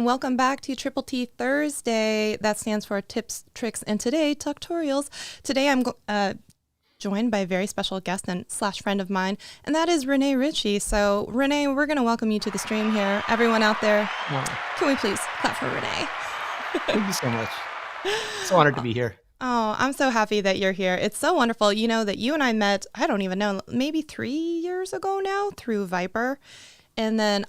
and welcome back to Triple T Thursday. That stands for Tips, Tricks, and Today Tutorials. Today I'm joined by a very special guest and slash friend of mine, and that is Rene Ritchie. So Rene, we're going to welcome you to the stream here. Everyone out there, can we please clap for Rene? Thank you so much. So honored to be here. Oh, I'm so happy that you're here. It's so wonderful. You know that you and I met, I don't even know, maybe 3 years ago now through Viper. And then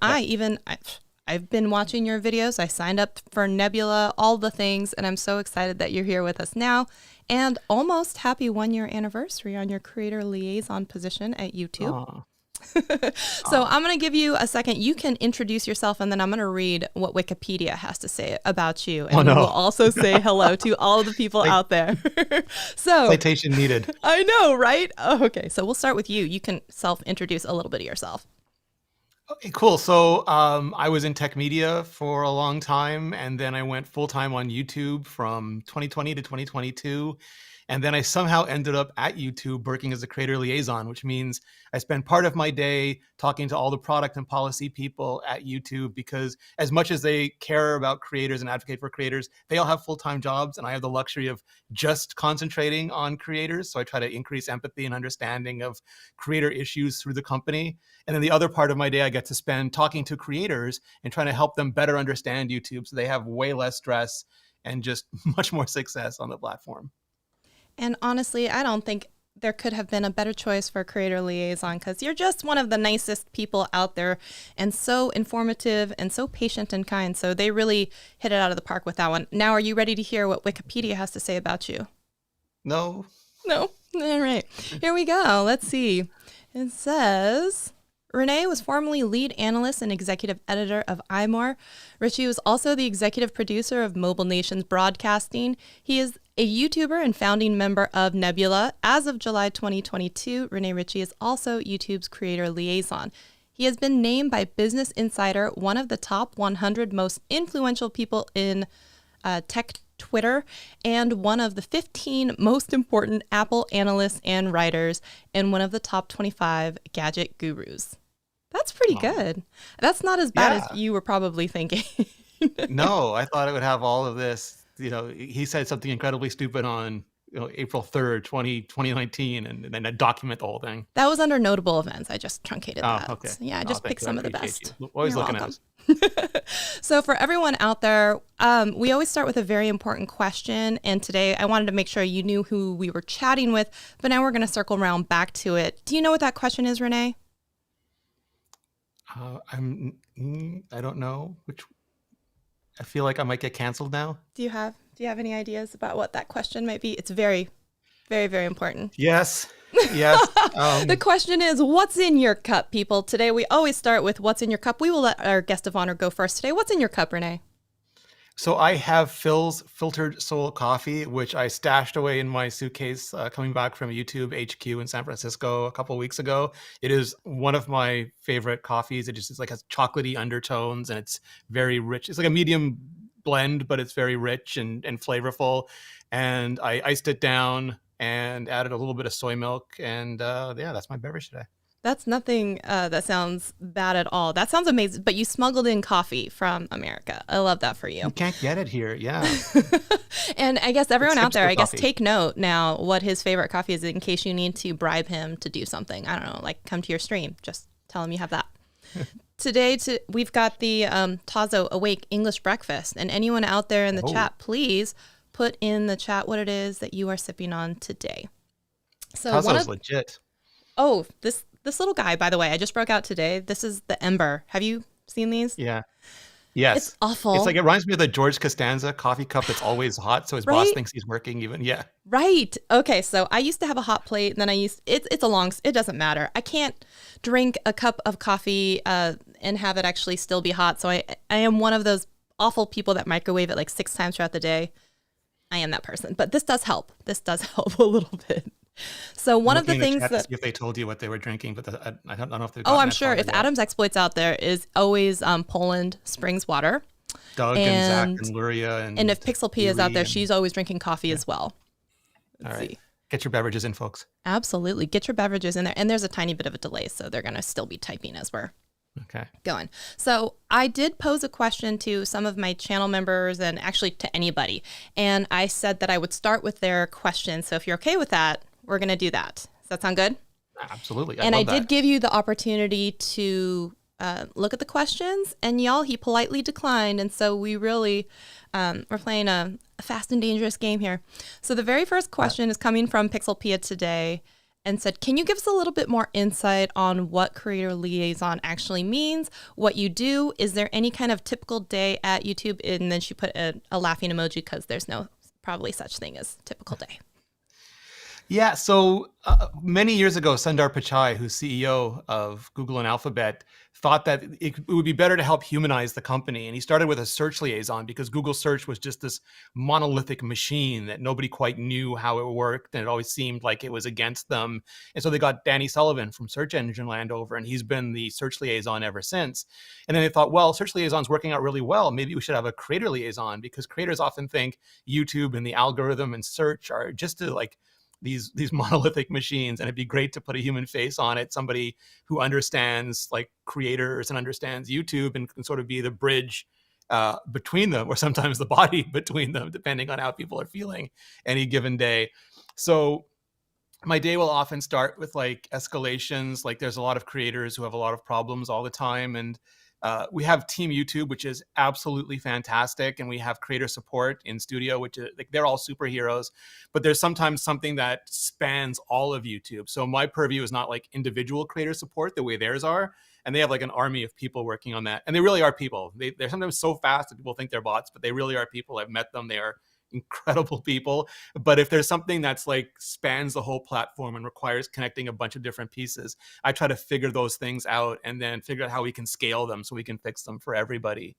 I've been watching your videos. I signed up for Nebula, all the things, and I'm so excited that you're here with us now. And almost happy 1 year anniversary on your creator liaison position at YouTube. So I'm going to give you a second. You can introduce yourself, and then I'm going to read what Wikipedia has to say about you. And we will also say hello to all of the people out there. So citation needed. I know, right? Oh, okay, so we'll start with you. You can self-introduce a little bit of yourself. Okay, cool. So I was in tech media for a long time, and then I went full-time on YouTube from 2020 to 2022. And then I somehow ended up at YouTube working as a creator liaison, which means I spend part of my day talking to all the product and policy people at YouTube, because as much as they care about creators and advocate for creators, they all have full-time jobs, and I have the luxury of just concentrating on creators. So I try to increase empathy and understanding of creator issues through the company. And then the other part of my day, I get to spend talking to creators and trying to help them better understand YouTube so they have way less stress and just much more success on the platform. And honestly, I don't think there could have been a better choice for a creator liaison, because you're just one of the nicest people out there and so informative and so patient and kind. So they really hit it out of the park with that one. Now, are you ready to hear what Wikipedia has to say about you? No. All right. Here we go. Let's see. It says, Rene was formerly lead analyst and executive editor of iMore. Ritchie was also the executive producer of Mobile Nations Broadcasting. He is a YouTuber and founding member of Nebula. As of July 2022, Rene Ritchie is also YouTube's creator liaison. He has been named by Business Insider one of the top 100 most influential people in tech Twitter, and one of the 15 most important Apple analysts and writers, and one of the top 25 gadget gurus. That's pretty good. That's not as bad as you were probably thinking. No, I thought it would have all of this. You know, he said something incredibly stupid on April 3rd, 2019, and then I document the whole thing. That was under notable events. I just truncated that. Okay. Yeah, I just picked some of the best. Always looking at us. So for everyone out there, we always start with a very important question. And today I wanted to make sure you knew who we were chatting with, but now we're going to circle around back to it. Do you know what that question is, Rene? I don't know. I feel like I might get canceled now. Do you have any ideas about what that question might be? It's very, very, very important. Yes. The question is, what's in your cup, people? Today, we always start with what's in your cup. We will let our guest of honor go first today. What's in your cup, Rene? So I have Phil's Filtered Soul Coffee, which I stashed away in my suitcase coming back from YouTube HQ in San Francisco a couple of weeks ago. It is one of my favorite coffees. It just like has chocolatey undertones, and it's very rich. It's like a medium blend, but it's very rich and flavorful. And I iced it down and added a little bit of soy milk. And that's my beverage today. That's nothing that sounds bad at all. That sounds amazing. But you smuggled in coffee from America. I love that for you. You can't get it here. Yeah. And I guess everyone out there, take note now what his favorite coffee is in case you need to bribe him to do something. I don't know, like come to your stream. Just tell him you have that. Today, we've got the Tazo Awake English Breakfast. And anyone out there in the chat, please put in the chat what it is that you are sipping on today. So Tazo's legit. Oh, this little guy, by the way, I just broke out today. This is the Ember. Have you seen these? Yeah. Yes. It's awful. It's like, it reminds me of the George Costanza coffee cup that's always hot, so his boss thinks he's working even. Yeah. Right. Okay, so I used to have a hot plate, and then it doesn't matter. I can't drink a cup of coffee and have it actually still be hot. So I am one of those awful people that microwave it like 6 times throughout the day. I am that person. But this does help. This does help a little bit. So one of the things that, if they told you what they were drinking, but I don't know if they've. I'm sure if Adam's Exploits out there is always Poland Springs water. Doug and Zach and Luria and if Pixel P is out there, she's always drinking coffee as well. All right. Get your beverages in, folks. Absolutely. Get your beverages in there. And there's a tiny bit of a delay, so they're going to still be typing as we're Okay. going. So I did pose a question to some of my channel members and actually to anybody. And I said that I would start with their question. So if you're okay with that, we're going to do that. Does that sound good? Absolutely. I And I love did that. give you the opportunity to look at the questions, and y'all, he politely declined. And so we really, we're playing a fast and dangerous game here. So the very first question is coming from Pixelpia today and said, can you give us a little bit more insight on what creator liaison actually means, what you do? Is there any kind of typical day at YouTube? And then she put a laughing emoji because there's no probably such thing as typical day. Yeah, so many years ago, Sundar Pichai, who's CEO of Google and Alphabet, thought that it would be better to help humanize the company. And he started with a search liaison because Google search was just this monolithic machine that nobody quite knew how it worked. And it always seemed like it was against them. And so they got Danny Sullivan from Search Engine Land over, and he's been the search liaison ever since. And then they thought, well, search liaison's working out really well. Maybe we should have a creator liaison, because creators often think YouTube and the algorithm and search are just to like these monolithic machines, and it'd be great to put a human face on it, somebody who understands like creators and understands YouTube and can sort of be the bridge between them, or sometimes the body between them, depending on how people are feeling any given day. So my day will often start with like escalations. Like there's a lot of creators who have a lot of problems all the time, and we have Team YouTube, which is absolutely fantastic, and we have creator support in studio, which is like they're all superheroes. But there's sometimes something that spans all of YouTube. So my purview is not like individual creator support the way theirs are, and they have like an army of people working on that, and they really are people. They're sometimes so fast that people think they're bots, but they really are people. I've met them. They are incredible people. But if there's something that's like spans the whole platform and requires connecting a bunch of different pieces, I try to figure those things out and then figure out how we can scale them so we can fix them for everybody.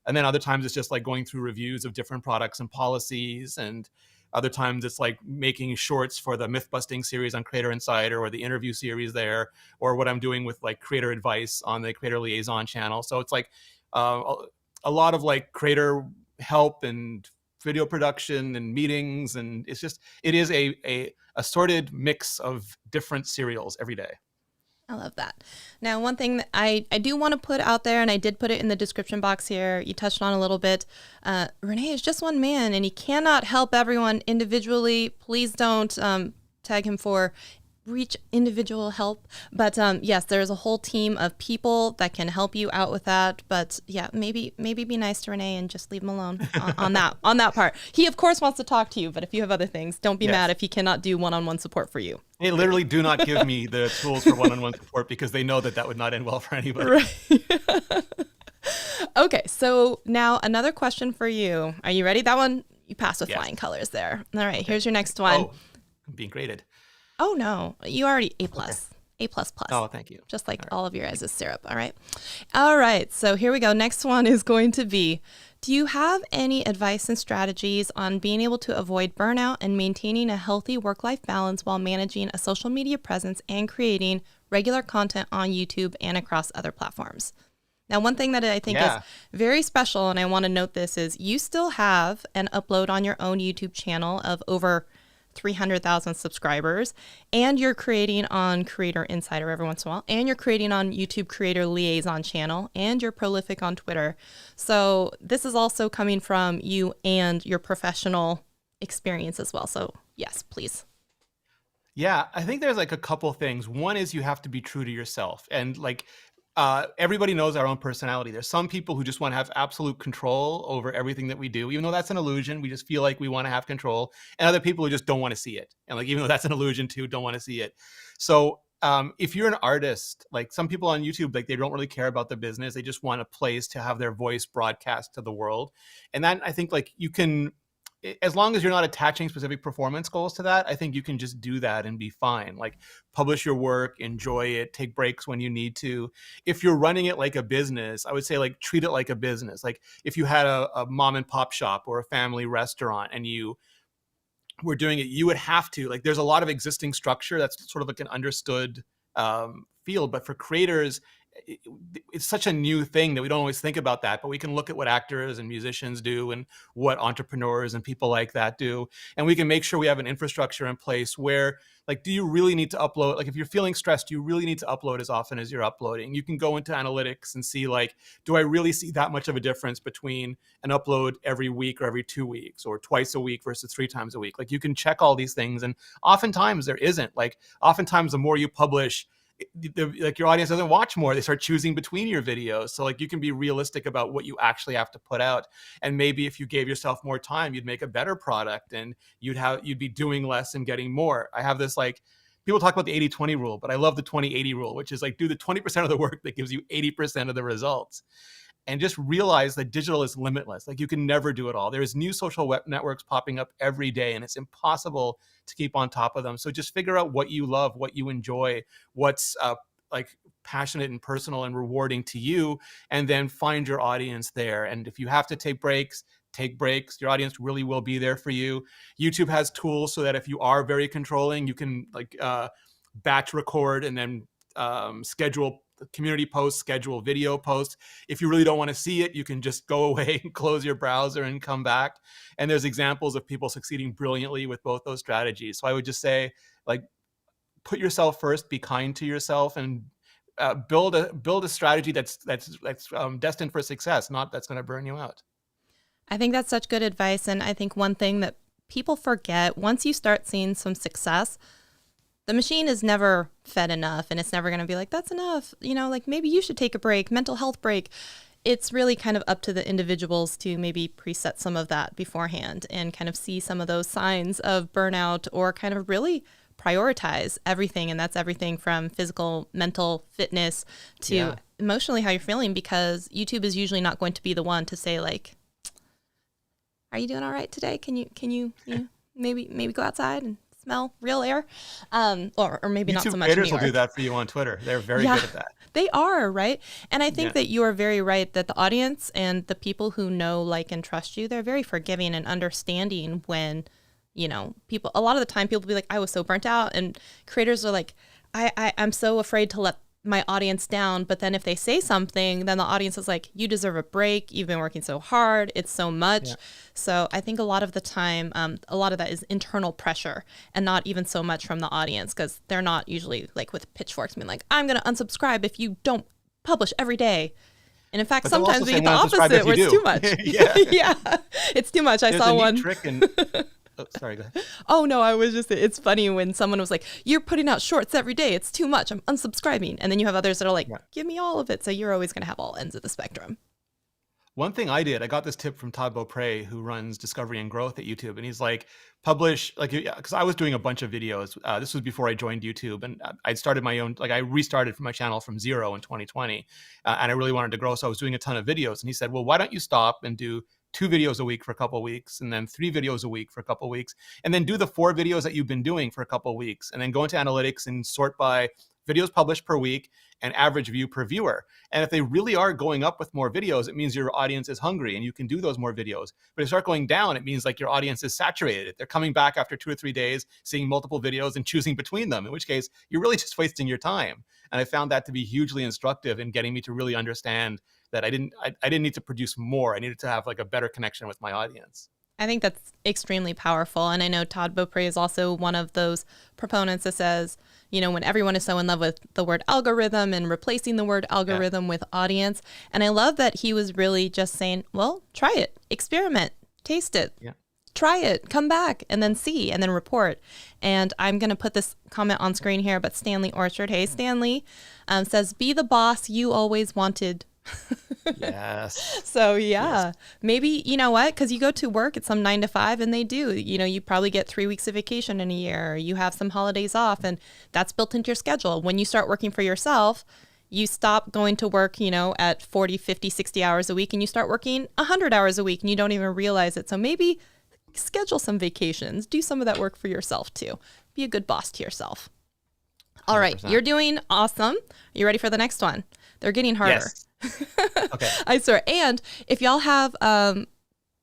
And then other times it's just like going through reviews of different products and policies, and other times it's like making shorts for the myth busting series on Creator Insider, or the interview series there, or what I'm doing with like creator advice on the Creator Liaison channel. So it's like a lot of like creator help and video production and meetings, and it is a assorted mix of different serials every day. I love that. Now, one thing that I do want to put out there, and I did put it in the description box here, you touched on a little bit, Rene is just one man, and he cannot help everyone individually. Please don't tag him for reach individual help. But yes, there's a whole team of people that can help you out with that. But yeah, maybe be nice to Rene and just leave him alone on that part. He of course wants to talk to you, but if you have other things, don't be mad if he cannot do one-on-one support for you. They literally do not give me the tools for one-on-one support because they know that would not end well for anybody. Right. Okay, so now another question for you. Are you ready? That one you passed with flying colors there. All right, here's your next one. Oh, I'm being graded. Oh no, you already A+. Okay. A++. Oh, thank you. Just like all of your guys' syrup. All right. All right. So here we go. Next one is going to be, do you have any advice and strategies on being able to avoid burnout and maintaining a healthy work-life balance while managing a social media presence and creating regular content on YouTube and across other platforms? Now, one thing that I think is very special, and I want to note this, is you still have an upload on your own YouTube channel of over 300,000 subscribers, and you're creating on Creator Insider every once in a while, and you're creating on YouTube Creator Liaison channel, and you're prolific on Twitter. So this is also coming from you and your professional experience as well. So yes, please. Yeah, I think there's like a couple things. One is you have to be true to yourself, and like everybody knows our own personality. There's some people who just want to have absolute control over everything that we do, even though that's an illusion. We just feel like we want to have control. And other people who just don't want to see it. And like, even though that's an illusion too, don't want to see it. So if you're an artist, like some people on YouTube, like they don't really care about the business. They just want a place to have their voice broadcast to the world. And that, I think, like you can, as long as you're not attaching specific performance goals to that, I think you can just do that and be fine. Like publish your work, enjoy it, take breaks when you need to. If you're running it like a business, I would say like treat it like a business. Like if you had a mom and pop shop or a family restaurant and you were doing it, you would have to, like there's a lot of existing structure that's sort of like an understood field. But for creators, it's such a new thing that we don't always think about that, but we can look at what actors and musicians do and what entrepreneurs and people like that do. And we can make sure we have an infrastructure in place where, like, do you really need to upload? Like, if you're feeling stressed, do you really need to upload as often as you're uploading? You can go into analytics and see, like, do I really see that much of a difference between an upload every week or every 2 weeks or twice a week versus 3 times a week? Like, you can check all these things. And oftentimes there isn't. Like, oftentimes the more you publish, like, your audience doesn't watch more. They start choosing between your videos. So, like, you can be realistic about what you actually have to put out. And maybe if you gave yourself more time, you'd make a better product and you'd be doing less and getting more. I have this, like, people talk about the 80-20 rule, but I love the 20-80 rule, which is like, do the 20% of the work that gives you 80% of the results. And just realize that digital is limitless. Like, you can never do it all. There's new social web networks popping up every day, and it's impossible to keep on top of them. So just figure out what you love, what you enjoy, what's like passionate and personal and rewarding to you, and then find your audience there. And if you have to take breaks, take breaks. Your audience really will be there for you. YouTube has tools so that if you are very controlling, you can, like, batch record and then schedule community posts, schedule video posts. If you really don't want to see it, you can just go away and close your browser and come back. And there's examples of people succeeding brilliantly with both those strategies. So I would just say, like, put yourself first, be kind to yourself, and build a strategy that's destined for success, not that's going to burn you out. I think that's such good advice. And I think one thing that people forget, once you start seeing some success, the machine is never fed enough, and it's never going to be like, that's enough. You know, like, maybe you should take a break, mental health break. It's really kind of up to the individuals to maybe preset some of that beforehand and kind of see some of those signs of burnout, or kind of really prioritize everything. And that's everything from physical, mental fitness to emotionally how you're feeling, because YouTube is usually not going to be the one to say, like, are you doing all right today? Can you know, maybe go outside and smell real air, or maybe YouTube not so much. Creators will do that for you on Twitter. They're very good at that. They are, right? And I think that you are very right that the audience and the people who know, like, and trust you, they're very forgiving and understanding when, you know, people, a lot of the time people be like, I was so burnt out, and creators are like, I'm so afraid to let my audience down. But then if they say something, then the audience is like, you deserve a break. You've been working so hard. It's so much. Yeah. So I think a lot of the time, a lot of that is internal pressure, and not even so much from the audience, because they're not usually like with pitchforks being like, I'm going to unsubscribe if you don't publish every day. And in fact, but sometimes we get the opposite where it's too much. Yeah, it's too much. I saw one trick and oh, sorry, go ahead. Oh, no, I was just, it's funny when someone was like, you're putting out shorts every day. It's too much. I'm unsubscribing. And then you have others that are like, give me all of it. So you're always going to have all ends of the spectrum. One thing I got this tip from Todd Beaupre, who runs Discovery and Growth at YouTube. And he's like, publish, like, because I was doing a bunch of videos. This was before I joined YouTube. And I'd started my own, like, I restarted my channel from zero in 2020. And I really wanted to grow. So I was doing a ton of videos. And he said, well, why don't you stop and do 2 videos a week for a couple of weeks, and then 3 videos a week for a couple of weeks, and then do the 4 videos that you've been doing for a couple of weeks, and then go into analytics and sort by videos published per week and average view per viewer. And if they really are going up with more videos, it means your audience is hungry and you can do those more videos. But if you start going down, it means like your audience is saturated. They're coming back after 2 or 3 days, seeing multiple videos and choosing between them, in which case you're really just wasting your time. And I found that to be hugely instructive in getting me to really understand that I didn't need to produce more. I needed to have like a better connection with my audience. I think that's extremely powerful. And I know Todd Beaupre is also one of those proponents that says, you know, when everyone is so in love with the word algorithm and replacing the word algorithm with audience. And I love that he was really just saying, well, try it, experiment, taste it, try it, come back, and then see, and then report. And I'm going to put this comment on screen here, but Stanley Orchard, hey, Stanley, says, be the boss you always wanted. Yes. So maybe, you know what, because you go to work at some 9 to 5 and they do, you know, you probably get 3 weeks of vacation in a year, or you have some holidays off, and that's built into your schedule. When you start working for yourself, you stop going to work, you know, at 40, 50, 60 hours a week, and you start working 100 hours a week, and you don't even realize it. So maybe schedule some vacations, do some of that work for yourself too. Be a good boss to yourself. All 100%. Right. You're doing awesome. Are you ready for the next one? They're getting harder. Yes. Okay. I swear. And if y'all have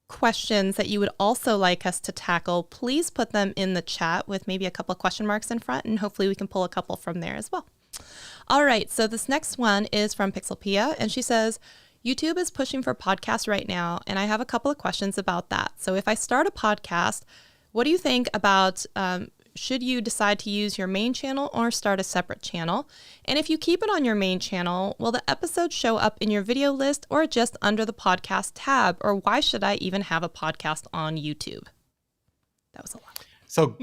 questions that you would also like us to tackle, please put them in the chat with maybe a couple of question marks in front, and hopefully we can pull a couple from there as well. All right, so this next one is from Pixelpia, and she says, YouTube is pushing for podcasts right now, and I have a couple of questions about that. So if I start a podcast, what do you think about should you decide to use your main channel or start a separate channel? And if you keep it on your main channel, will the episodes show up in your video list or just under the podcast tab? Or why should I even have a podcast on YouTube? That was a lot. So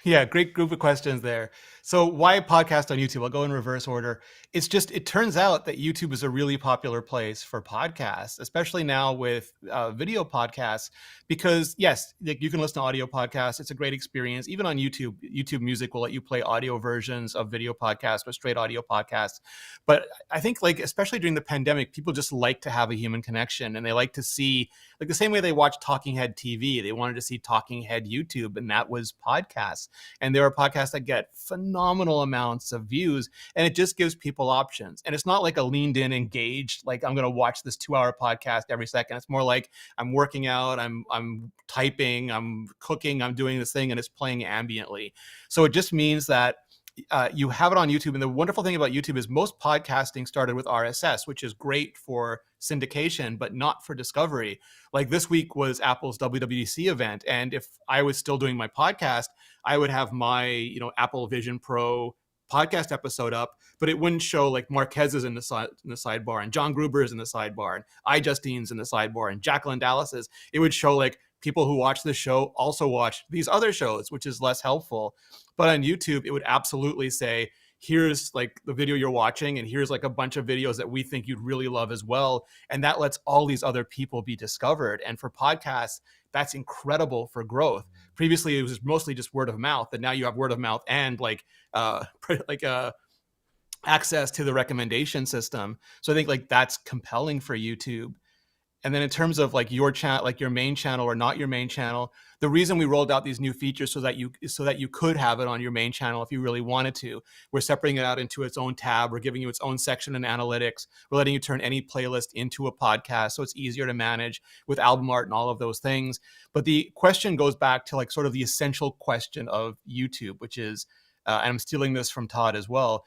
yeah, great group of questions there. So why podcast on YouTube? I'll go in reverse order. It's just, it turns out that YouTube is a really popular place for podcasts, especially now with video podcasts, because yes, you can listen to audio podcasts. It's a great experience. Even on YouTube, YouTube Music will let you play audio versions of video podcasts or straight audio podcasts. But I think like, especially during the pandemic, people just like to have a human connection, and they like to see, like the same way they watch Talking Head TV, they wanted to see Talking Head YouTube, and that was podcasts. And there are podcasts that get phenomenal amounts of views, and it just gives people options. And it's not like a leaned in, engaged, like I'm going to watch this 2-hour podcast every second. It's more like I'm working out, I'm typing, I'm cooking, I'm doing this thing, and it's playing ambiently. So it just means that you have it on YouTube. And the wonderful thing about YouTube is most podcasting started with RSS, which is great for syndication, but not for discovery. Like this week was Apple's WWDC event. And if I was still doing my podcast, I would have my, Apple Vision Pro podcast episode up, but it wouldn't show like Marquez is in the sidebar, and John Gruber is in the sidebar, and iJustine's in the sidebar, and Jacqueline Dallas's. It would show like people who watch this show also watch these other shows, which is less helpful. But on YouTube, it would absolutely say, here's like the video you're watching, and here's like a bunch of videos that we think you'd really love as well. And that lets all these other people be discovered. And for podcasts, that's incredible for growth. Previously, it was mostly just word of mouth, and now you have word of mouth and access to the recommendation system. So I think like that's compelling for YouTube. And then in terms of like your channel, like your main channel or not your main channel, the reason we rolled out these new features so that you could have it on your main channel if you really wanted to. We're separating it out into its own tab. We're giving you its own section in analytics. We're letting you turn any playlist into a podcast, so it's easier to manage with album art and all of those things. But the question goes back to like sort of the essential question of YouTube, which is, and I'm stealing this from Todd as well,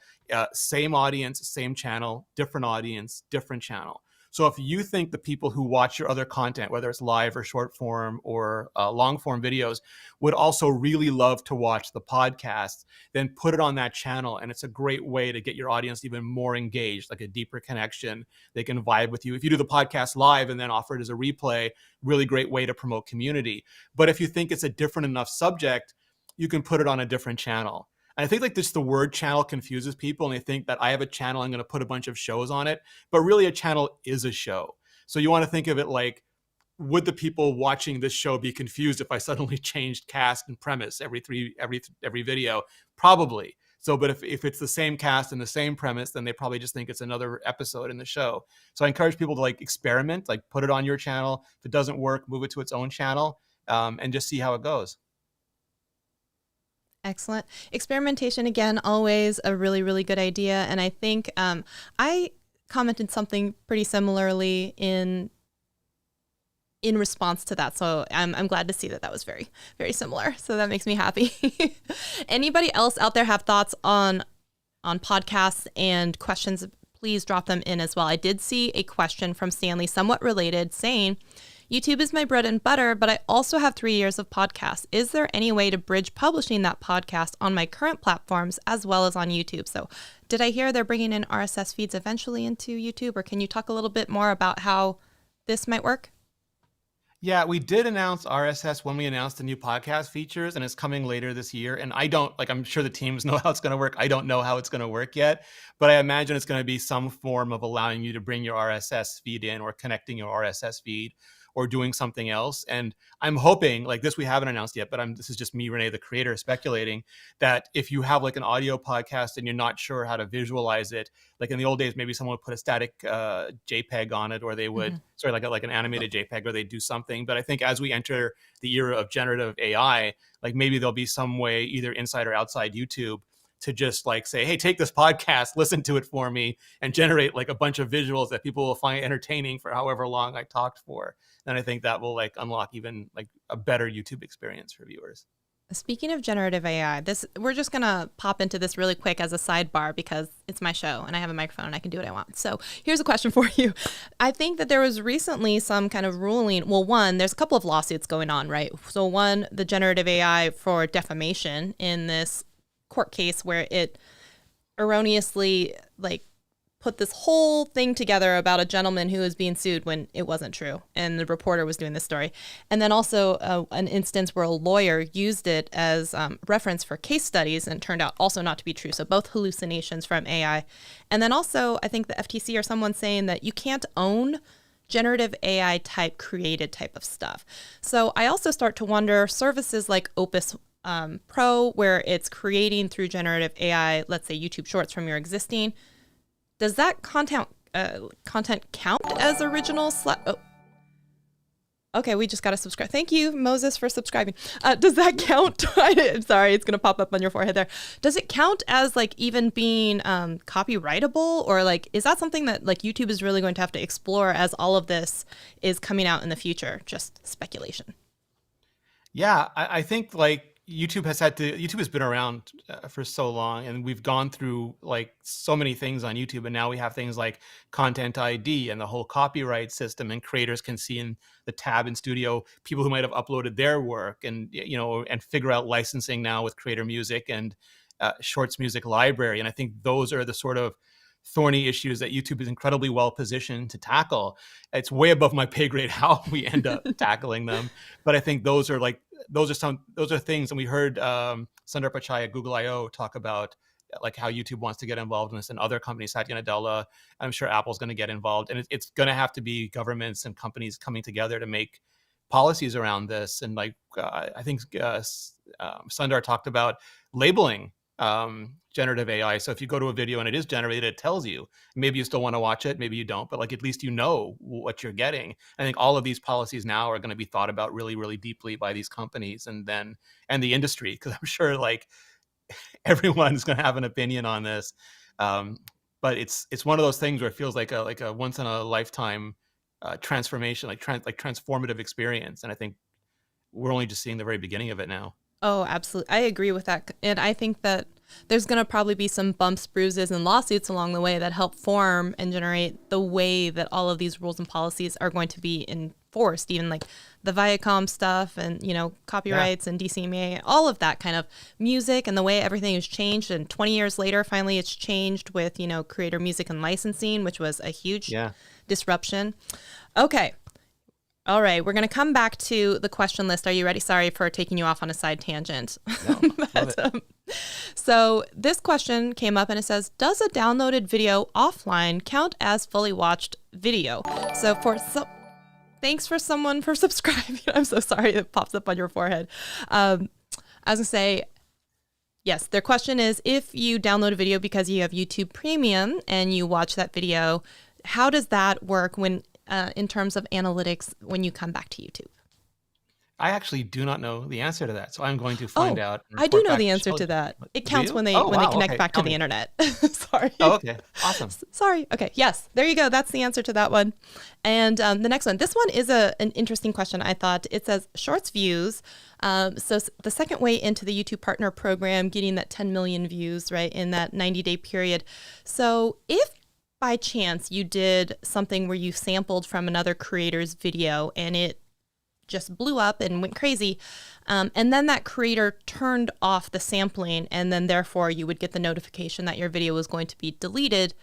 same audience, same channel, different audience, different channel. So if you think the people who watch your other content, whether it's live or short form or long form videos, would also really love to watch the podcast, then put it on that channel. And it's a great way to get your audience even more engaged, like a deeper connection. They can vibe with you. If you do the podcast live and then offer it as a replay, really great way to promote community. But if you think it's a different enough subject, you can put it on a different channel. I think like this, the word channel confuses people, and they think that I have a channel, I'm going to put a bunch of shows on it, but really a channel is a show. So you want to think of it like, would the people watching this show be confused if I suddenly changed cast and premise every video? Probably. So, but if it's the same cast and the same premise, then they probably just think it's another episode in the show. So I encourage people to like experiment, like put it on your channel. If it doesn't work, move it to its own channel, and just see how it goes. Excellent. Experimentation, again, always a really, really good idea. And I think I commented something pretty similarly in response to that. So I'm glad to see that was very, very similar. So that makes me happy. Anybody else out there have thoughts on podcasts and questions? Please drop them in as well. I did see a question from Stanley, somewhat related, saying, YouTube is my bread and butter, but I also have 3 years of podcasts. Is there any way to bridge publishing that podcast on my current platforms as well as on YouTube? So did I hear they're bringing in RSS feeds eventually into YouTube, or can you talk a little bit more about how this might work? Yeah, we did announce RSS when we announced the new podcast features, and it's coming later this year. And I'm sure the teams know how it's going to work. I don't know how it's going to work yet, but I imagine it's going to be some form of allowing you to bring your RSS feed in, or connecting your RSS feed, or doing something else. And I'm hoping, like this we haven't announced yet, but this is just me, Rene, the creator, speculating that if you have like an audio podcast and you're not sure how to visualize it, like in the old days, maybe someone would put a static JPEG on it, or they would, like an animated JPEG, or they'd do something. But I think as we enter the era of generative AI, like maybe there'll be some way, either inside or outside YouTube, to just like say, hey, take this podcast, listen to it for me, and generate like a bunch of visuals that people will find entertaining for however long I talked for. And I think that will like unlock even like a better YouTube experience for viewers. Speaking of generative AI, we're just gonna pop into this really quick as a sidebar because it's my show and I have a microphone and I can do what I want. So here's a question for you. I think that there was recently some kind of ruling. Well, one, there's a couple of lawsuits going on, right? So one, the generative AI for defamation in this court case where it erroneously put this whole thing together about a gentleman who was being sued when it wasn't true, and the reporter was doing this story. And then also an instance where a lawyer used it as reference for case studies and turned out also not to be true. So both hallucinations from AI. And then also I think the FTC or someone saying that you can't own generative AI type created type of stuff. So I also start to wonder services like Opus Pro, where it's creating through generative AI, let's say YouTube Shorts from your existing. Does that content count as original? Oh, okay, we just got to subscribe. Thank you, Moses, for subscribing. Does that count? I'm sorry, it's gonna pop up on your forehead there. Does it count as even being copyrightable, or is that something that YouTube is really going to have to explore as all of this is coming out in the future? Just speculation. Yeah, I think YouTube has been around for so long, and we've gone through so many things on YouTube, and now we have things like Content ID and the whole copyright system, and creators can see in the tab in Studio people who might have uploaded their work, and and figure out licensing now with Creator Music and Shorts Music Library. And I think those are the sort of thorny issues that YouTube is incredibly well positioned to tackle. It's way above my pay grade how we end up tackling them, but I think those are things. And we heard Sundar Pichai at Google I/O talk about how YouTube wants to get involved in this, and other companies, Satya Nadella. I'm sure Apple's going to get involved, and it's going to have to be governments and companies coming together to make policies around this. And I think Sundar talked about labeling generative AI. So if you go to a video and it is generated, it tells you. Maybe you still want to watch it, maybe you don't, but at least you know what you're getting. I think all of these policies now are going to be thought about really, really deeply by these companies and the industry, because I'm sure everyone's going to have an opinion on this. But it's one of those things where it feels like a once in a lifetime transformation, transformative experience. And I think we're only just seeing the very beginning of it now. Oh, absolutely. I agree with that. And I think that there's going to probably be some bumps, bruises, and lawsuits along the way that help form and generate the way that all of these rules and policies are going to be enforced, even the Viacom stuff and, copyrights and DCMA, all of that kind of music and the way everything has changed. And 20 years later, finally, it's changed with, Creator Music and licensing, which was a huge disruption. Okay. All right, we're going to come back to the question list. Are you ready? Sorry for taking you off on a side tangent. No, So this question came up and it says, does a downloaded video offline count as fully watched video? So thanks for someone for subscribing. I'm so sorry it pops up on your forehead. I was going to say, yes, their question is, if you download a video because you have YouTube Premium and you watch that video, how does that work in terms of analytics when you come back to YouTube? I actually do not know the answer to that, so I'm going to find out. I do know the answer to that. It counts when they connect back to the internet. Sorry. Oh, okay. Awesome. Sorry. Okay. Yes. There you go. That's the answer to that one. And the next one. This one is an interesting question, I thought. It says Shorts views. So the second way into the YouTube Partner Program, getting that 10 million views, right, in that 90-day period. So if by chance you did something where you sampled from another creator's video and it just blew up and went crazy, and then that creator turned off the sampling, and then therefore you would get the notification that your video was going to be deleted,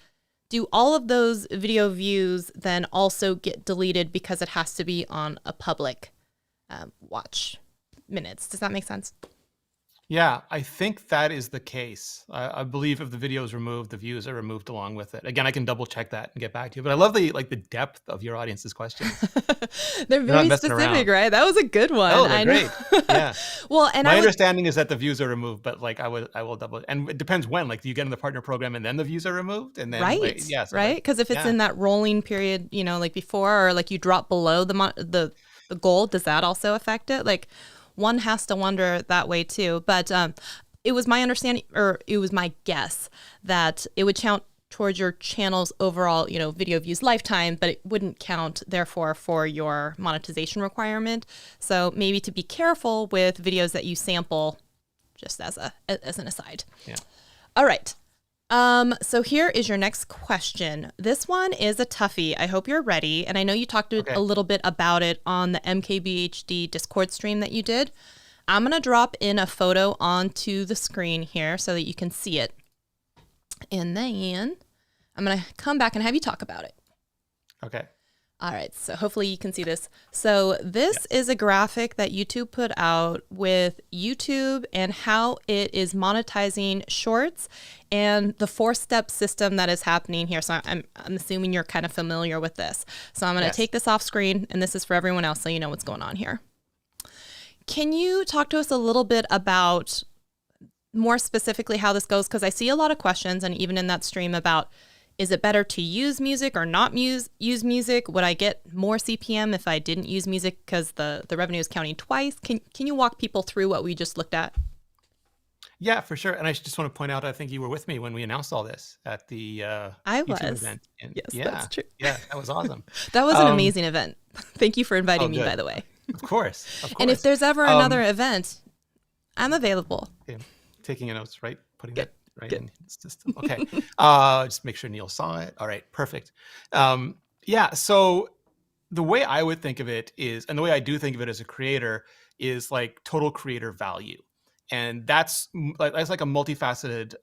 do all of those video views then also get deleted because it has to be on a public watch minutes? Does that make sense? Yeah, I think that is the case. I believe if the video is removed, the views are removed along with it. Again, I can double check that and get back to you. But I love the depth of your audience's questions. They're very specific, right? That was a good one. Oh, they're great. Yeah. Well, and my understanding is that the views are removed, but I will double. And it depends when. Do you get in the partner program and then the views are removed, and then right? Right? Because if it's in that rolling period, before, or you drop below the goal, does that also affect it? One has to wonder that way too. But it was my understanding, or it was my guess, that it would towards your channel's overall, video views lifetime, but it wouldn't count, therefore, for your monetization requirement. So maybe to be careful with videos that you sample, just as an aside. Yeah. All right. So here is your next question. This one is a toughie. I hope you're ready. And I know you talked a little bit about it on the MKBHD Discord stream that you did. I'm going to drop in a photo onto the screen here so that you can see it. And then I'm going to come back and have you talk about it. Okay. All right. So hopefully you can see this. So this is a graphic that YouTube put out with YouTube and how it is monetizing shorts and the 4-step system that is happening here. So I'm assuming you're kind of familiar with this. So I'm going to take this off screen, and this is for everyone else so you know what's going on here. Can you talk to us a little bit about more specifically how this goes? Because I see a lot of questions, and even in that stream, about is it better to use music or not use music? Would I get more CPM if I didn't use music because the revenue is counting twice? Can you walk people through what we just looked at? Yeah, for sure. And I just want to point out, I think you were with me when we announced all this at the YouTube event. And yes, that's true. Yeah, that was awesome. That was an amazing event. Thank you for inviting me, by the way. Of course. And if there's ever another event, I'm available. Okay. Taking notes, right? Putting it right Good. in the system. Okay. Just make sure Neil saw it. All right. Perfect. So the way I would think of it is, and the way I do think of it as a creator, is like total creator value. And that's like a multifaceted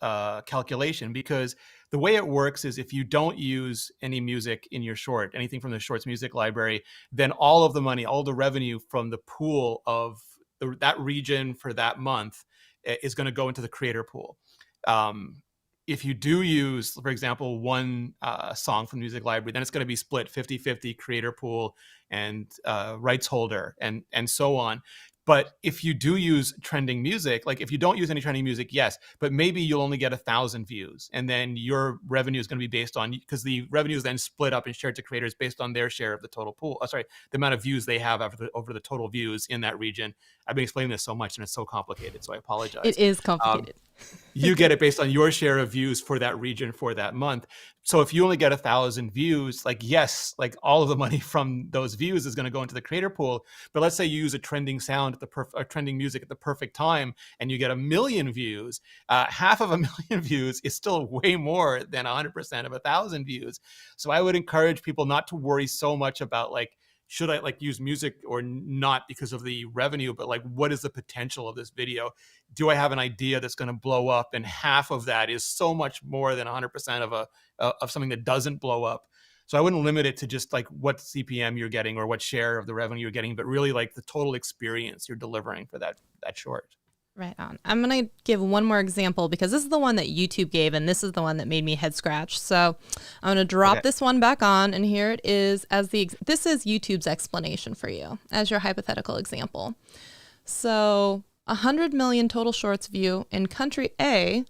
calculation, because the way it works is if you don't use any music in your short, anything from the shorts music library, then all of the money, all the revenue from the pool of that region for that month is going to go into the creator pool. If you do use, for example, one song from the music library, then it's going to be split 50-50 creator pool and rights holder and so on. But if you do use trending music, like if you don't use any trending music, yes, but maybe you'll only get 1,000 views, and then your revenue is going to be based on, because the revenue is then split up and shared to creators based on their share of the total pool. The amount of views they have over the total views in that region. I've been explaining this so much and it's so complicated, so I apologize. It is complicated. You get it based on your share of views for that region for that month. So if you only get 1,000 views, yes, all of the money from those views is going to go into the creator pool. But let's say you use a trending sound trending music at the perfect time, and you get 1 million views. Half of 1 million views is still way more than 100% of 1,000 views. So I would encourage people not to worry so much about should I use music or not because of the revenue, but what is the potential of this video? Do I have an idea that's going to blow up? And half of that is so much more than 100% of something that doesn't blow up. So I wouldn't limit it to just what CPM you're getting or what share of the revenue you're getting, but really the total experience you're delivering for that short. Right on. I'm going to give one more example because this is the one that YouTube gave, and this is the one that made me head scratch. So I'm going to drop this one back on, and here it is this is YouTube's explanation for you as your hypothetical example. So 100 million total shorts view in country A,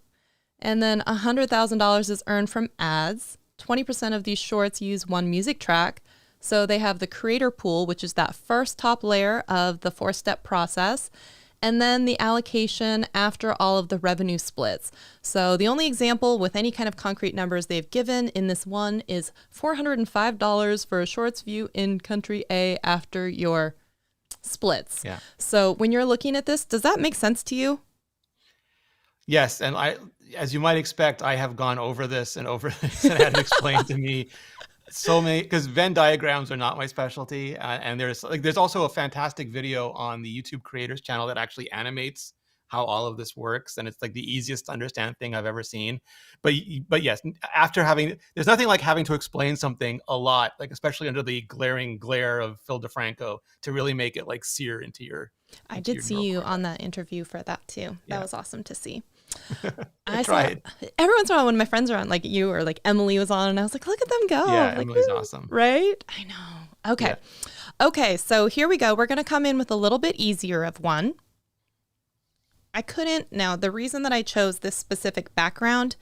and then $100,000 is earned from ads. 20% of these shorts use one music track. So they have the creator pool, which is that first top layer of the 4-step process. And then the allocation after all of the revenue splits. So the only example with any kind of concrete numbers they've given in this one is $405 for a shorts view in country A after your splits. Yeah. So when you're looking at this, does that make sense to you? Yes. And as you might expect, I have gone over this and had it explained to me so many, because Venn diagrams are not my specialty. And there's also a fantastic video on the YouTube creators channel that actually animates how all of this works. And it's the easiest to understand thing I've ever seen. But yes, there's nothing like having to explain something a lot, especially under the glaring glare of Phil DeFranco, to really make it sear into your. I did see you on that interview for that too. That was awesome to see. I tried. Every once in a while when my friends are on, like you or Emily was on, and I was like, look at them go. Yeah, Emily's awesome. Right? I know. Okay. Yeah. Okay, so here we go. We're going to come in with a little bit easier of one. Now, the reason that I chose this specific background,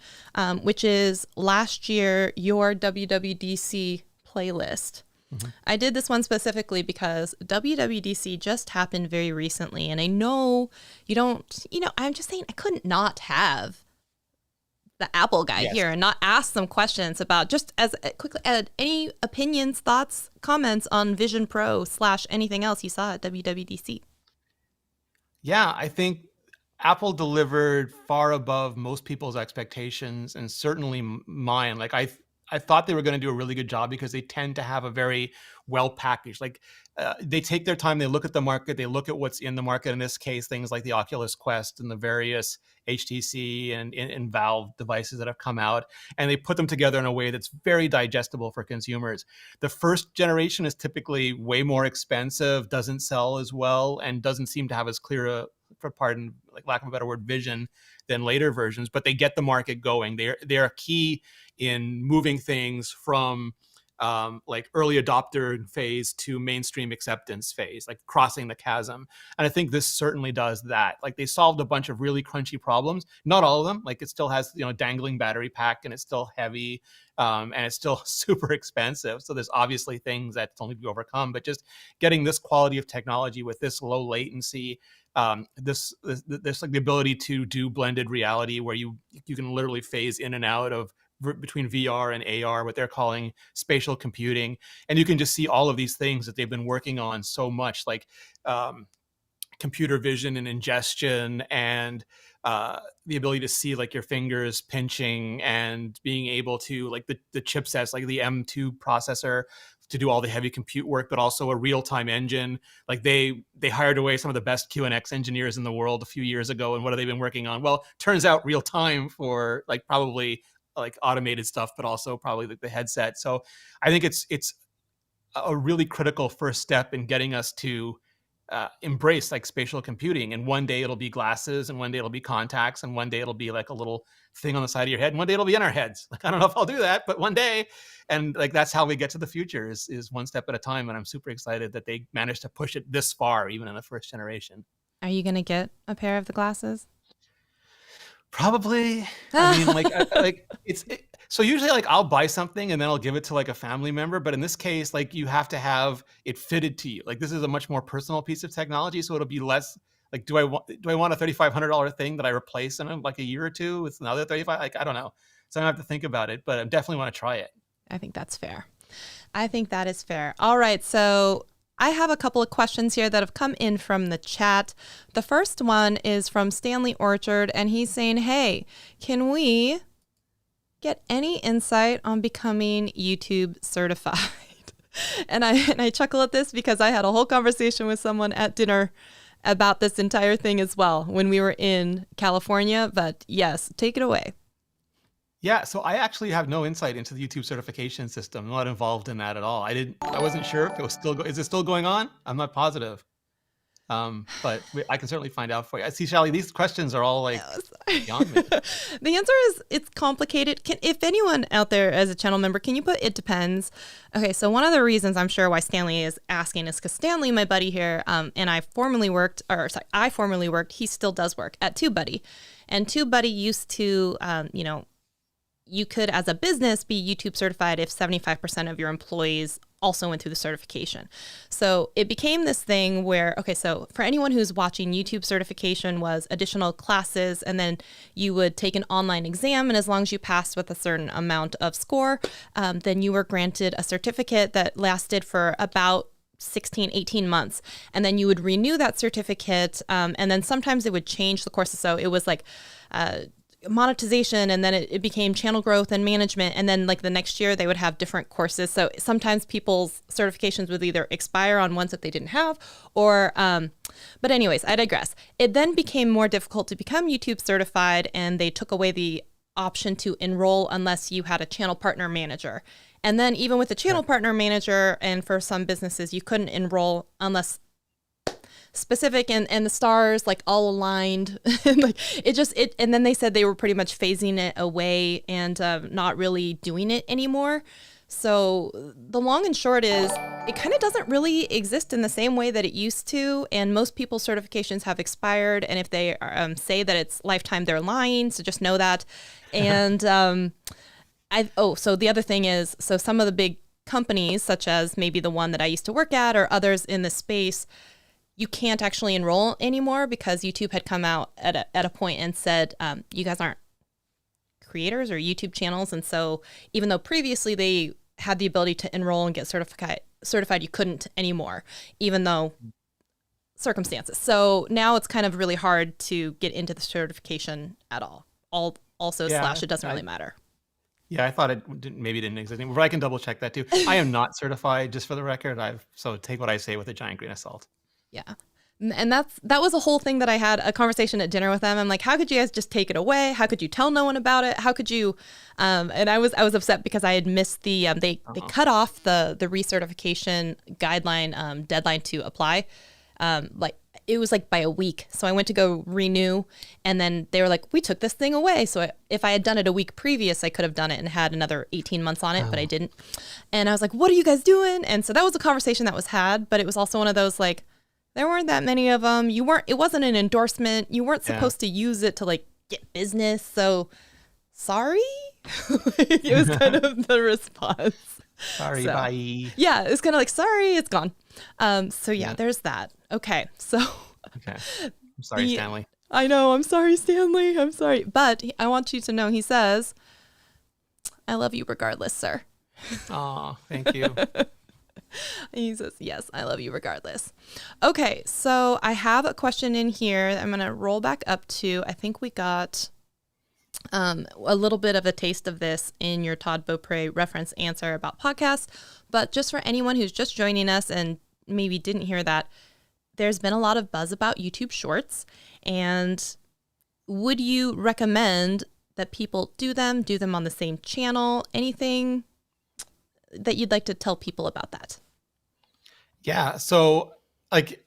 which is last year, your WWDC playlist. Mm-hmm. I did this one specifically because WWDC just happened very recently. And I know you don't, I'm just saying I couldn't not have the Apple guy Yes. here and not ask some questions about just as quickly any opinions, thoughts, comments on Vision Pro / anything else you saw at WWDC. Yeah, I think Apple delivered far above most people's expectations, and certainly mine. Like I thought they were going to do a really good job because they tend to have a very well packaged. Like they take their time, they look at the market, they look at what's in the market. In this case, things like the Oculus Quest and the various HTC and Valve devices that have come out, and they put them together in a way that's very digestible for consumers. The first generation is typically way more expensive, doesn't sell as well, and doesn't seem to have as clear a, for pardon, like lack of a better word, vision than later versions. But they get the market going. They're key in moving things from like early adopter phase to mainstream acceptance phase, like crossing the chasm. And I think this certainly does that. Like they solved a bunch of really crunchy problems, not all of them. Like it still has, dangling battery pack, and it's still heavy, and it's still super expensive. So there's obviously things that only be overcome, but just getting this quality of technology with this low latency, this like the ability to do blended reality where you can literally phase in and out of between VR and AR, what they're calling spatial computing. And you can just see all of these things that they've been working on so much, like computer vision and ingestion, and the ability to see like your fingers pinching, and being able to like the chipsets, like the M2 processor to do all the heavy compute work, but also a real-time engine. Like they hired away some of the best QNX engineers in the world a few years ago. And what have they been working on? Well, turns out real time for like probably like automated stuff, but also probably like the headset. So I think it's a really critical first step in getting us to embrace like spatial computing. And one day it'll be glasses, and one day it'll be contacts, and one day it'll be like a little thing on the side of your head, and one day it'll be in our heads. Like I don't know if I'll do that, but one day. And like that's how we get to the future, is one step at a time. And I'm super excited that they managed to push it this far, even in the first generation. Are you going to get a pair of the glasses? Probably. I mean, like so usually like I'll buy something and then I'll give it to like a family member. But in this case, like you have to have it fitted to you. Like this is a much more personal piece of technology. So it'll be less like, do I want a $3,500 thing that I replace in like a year or two with another 35? Like, I don't know. So I have to think about it, but I definitely want to try it. I think that's fair. I think that is fair. All right. So I have a couple of questions here that have come in from the chat. The first one is from Stanley Orchard, and he's saying, hey, can we get any insight on becoming YouTube certified? And I chuckle at this because I had a whole conversation with someone at dinner about this entire thing as well when we were in California. But yes, take it away. Yeah, so I actually have no insight into the YouTube certification system. I'm not involved in that at all. I wasn't sure if it was still, is it still going on? I'm not positive. But I can certainly find out for you. I see, Shelly, these questions are all like beyond me. The answer is it's complicated. If anyone out there as a channel member, can you put it depends? Okay, so one of the reasons I'm sure why Stanley is asking is because Stanley, my buddy here, and I formerly worked, he still does work at TubeBuddy. And TubeBuddy used to, you could, as a business, be YouTube certified if 75% of your employees also went through the certification. So it became this thing where, okay, so for anyone who's watching, YouTube certification was additional classes, and then you would take an online exam, and as long as you passed with a certain amount of score, then you were granted a certificate that lasted for about 16, 18 months. And then you would renew that certificate, and then sometimes it would change the courses. So it was like monetization, and then it became channel growth and management, and then like the next year they would have different courses. So sometimes people's certifications would either expire on ones that they didn't have, or but anyways, I digress. It then became more difficult to become YouTube certified, and they took away the option to enroll unless you had a channel partner manager. And then even with the channel partner manager, and for some businesses you couldn't enroll unless specific and the stars like all aligned. Like and then they said they were pretty much phasing it away and not really doing it anymore. So the long and short is it kind of doesn't really exist in the same way that it used to, and most people's certifications have expired, and if they say that it's lifetime, they're lying, so just know that. And so the other thing is, so some of the big companies, such as maybe the one that I used to work at or others in the space, you can't actually enroll anymore because YouTube had come out at a point and said, you guys aren't creators or YouTube channels. And so even though previously they had the ability to enroll and get certified, you couldn't anymore, even though circumstances. So now it's kind of really hard to get into the certification at all. Also, slash, it doesn't really matter. Yeah, I thought maybe didn't exist anymore, but I can double check that too. I am not certified, just for the record. So take what I say with a giant grain of salt. Yeah. And that was a whole thing that I had a conversation at dinner with them. I'm like, how could you guys just take it away? How could you tell no one about it? How could you? And I was upset because I had missed the they cut off the recertification guideline deadline to apply. Like it was like by a week. So I went to go renew, and then they were like, we took this thing away. So if I had done it a week previous, I could have done it and had another 18 months on it, but I didn't. And I was like, what are you guys doing? And so that was a conversation that was had, but it was also one of those like, there weren't that many of them. It wasn't an endorsement. You weren't supposed to use it to like get business. So sorry. It was kind of the response. Sorry, bye. Yeah, it's kind of like, sorry, it's gone. So yeah, there's that. Okay, so. Okay. I'm sorry, Stanley. I know. I'm sorry, Stanley. I'm sorry. But I want you to know, he says, I love you regardless, sir. Aw, thank you. He says, yes, I love you regardless. Okay, so I have a question in here. I'm going to roll back up to, I think we got a little bit of a taste of this in your Todd Beaupre reference answer about podcasts. But just for anyone who's just joining us and maybe didn't hear that, there's been a lot of buzz about YouTube Shorts. And would you recommend that people do them on the same channel? Anything that you'd like to tell people about that? Yeah. So like,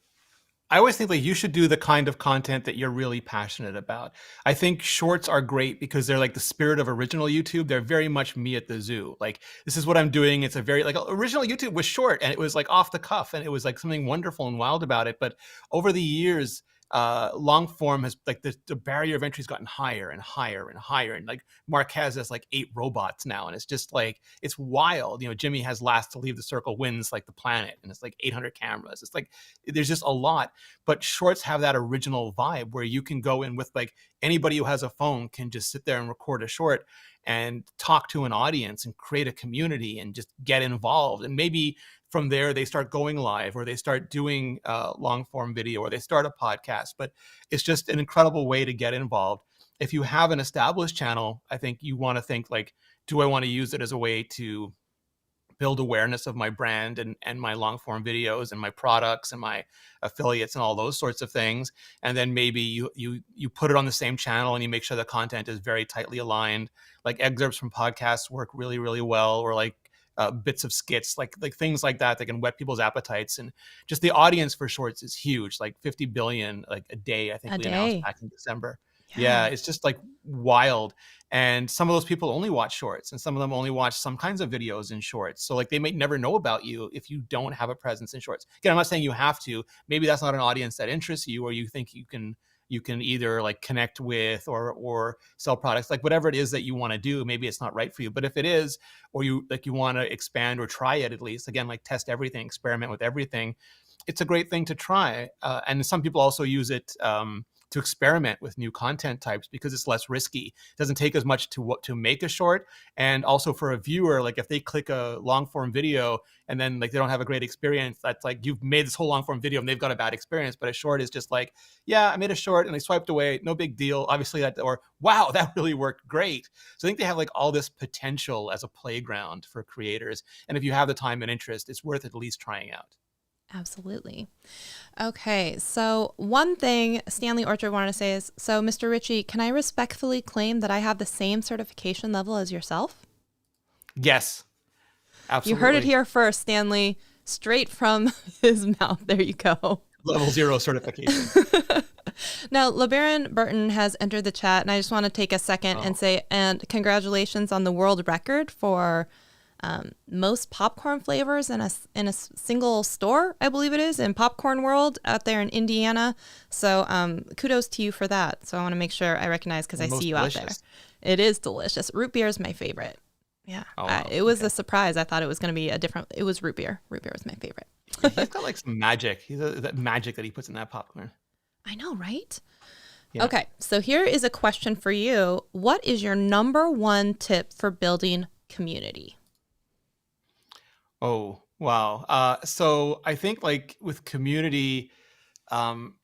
I always think like you should do the kind of content that you're really passionate about. I think shorts are great because they're like the spirit of original YouTube. They're very much me at the zoo. Like, this is what I'm doing. It's a very like original YouTube was short and it was like off the cuff and it was like something wonderful and wild about it. But over the years, long form has like the barrier of entry has gotten higher and higher and higher. And like Marquez has like 8 robots now. And it's just like, it's wild. You know, Jimmy has Last to Leave the Circle Wins like the planet. And it's like 800 cameras. It's like, there's just a lot. But shorts have that original vibe where you can go in with like anybody who has a phone can just sit there and record a short and talk to an audience and create a community and just get involved. And maybe from there, they start going live or they start doing long form video or they start a podcast. But it's just an incredible way to get involved. If you have an established channel, I think you want to think like, do I want to use it as a way to build awareness of my brand and my long form videos and my products and my affiliates and all those sorts of things. And then maybe you put it on the same channel and you make sure the content is very tightly aligned. Like excerpts from podcasts work really, really well, or like bits of skits, like things like that can whet people's appetites. And just the audience for shorts is huge, like 50 billion like a day, I think we announced back in December. Yeah, it's just like wild. And some of those people only watch shorts and some of them only watch some kinds of videos in shorts. So like they may never know about you if you don't have a presence in shorts. Again, I'm not saying you have to. Maybe that's not an audience that interests you, or you think you can either like connect with or sell products, like whatever it is that you want to do. Maybe it's not right for you, but if it is, or you want to expand or try it, at least, again, like test everything, experiment with everything. It's a great thing to try. And some people also use it to experiment with new content types because it's less risky. It doesn't take as much to make a short. And also for a viewer, like if they click a long form video and then like they don't have a great experience, that's like you've made this whole long form video and they've got a bad experience. But a short is just like, yeah, I made a short and they swiped away, no big deal. Obviously or wow, that really worked great. So I think they have like all this potential as a playground for creators. And if you have the time and interest, it's worth at least trying out. Absolutely. Okay, so one thing Stanley Orchard wanted to say is, so Mr. Ritchie, can I respectfully claim that I have the same certification level as yourself? Yes, absolutely. You heard it here first, Stanley, straight from his mouth. There you go. Level 0 certification. Now, LeBaron Burton has entered the chat, and I just want to take a second and say, and congratulations on the world record for most popcorn flavors in a single store, I believe it is, in Popcorn World out there in Indiana. So kudos to you for that. So I want to make sure I recognize because I see you out there. It is delicious. Root beer is my favorite. Yeah. Oh, wow. It was a surprise. I thought it was going to be it was root beer. Root beer was my favorite. He's got like some magic. That magic that he puts in that popcorn. I know, right? Yeah. Okay, so here is a question for you. What is your number one tip for building community? Oh, wow. So I think like with community, um,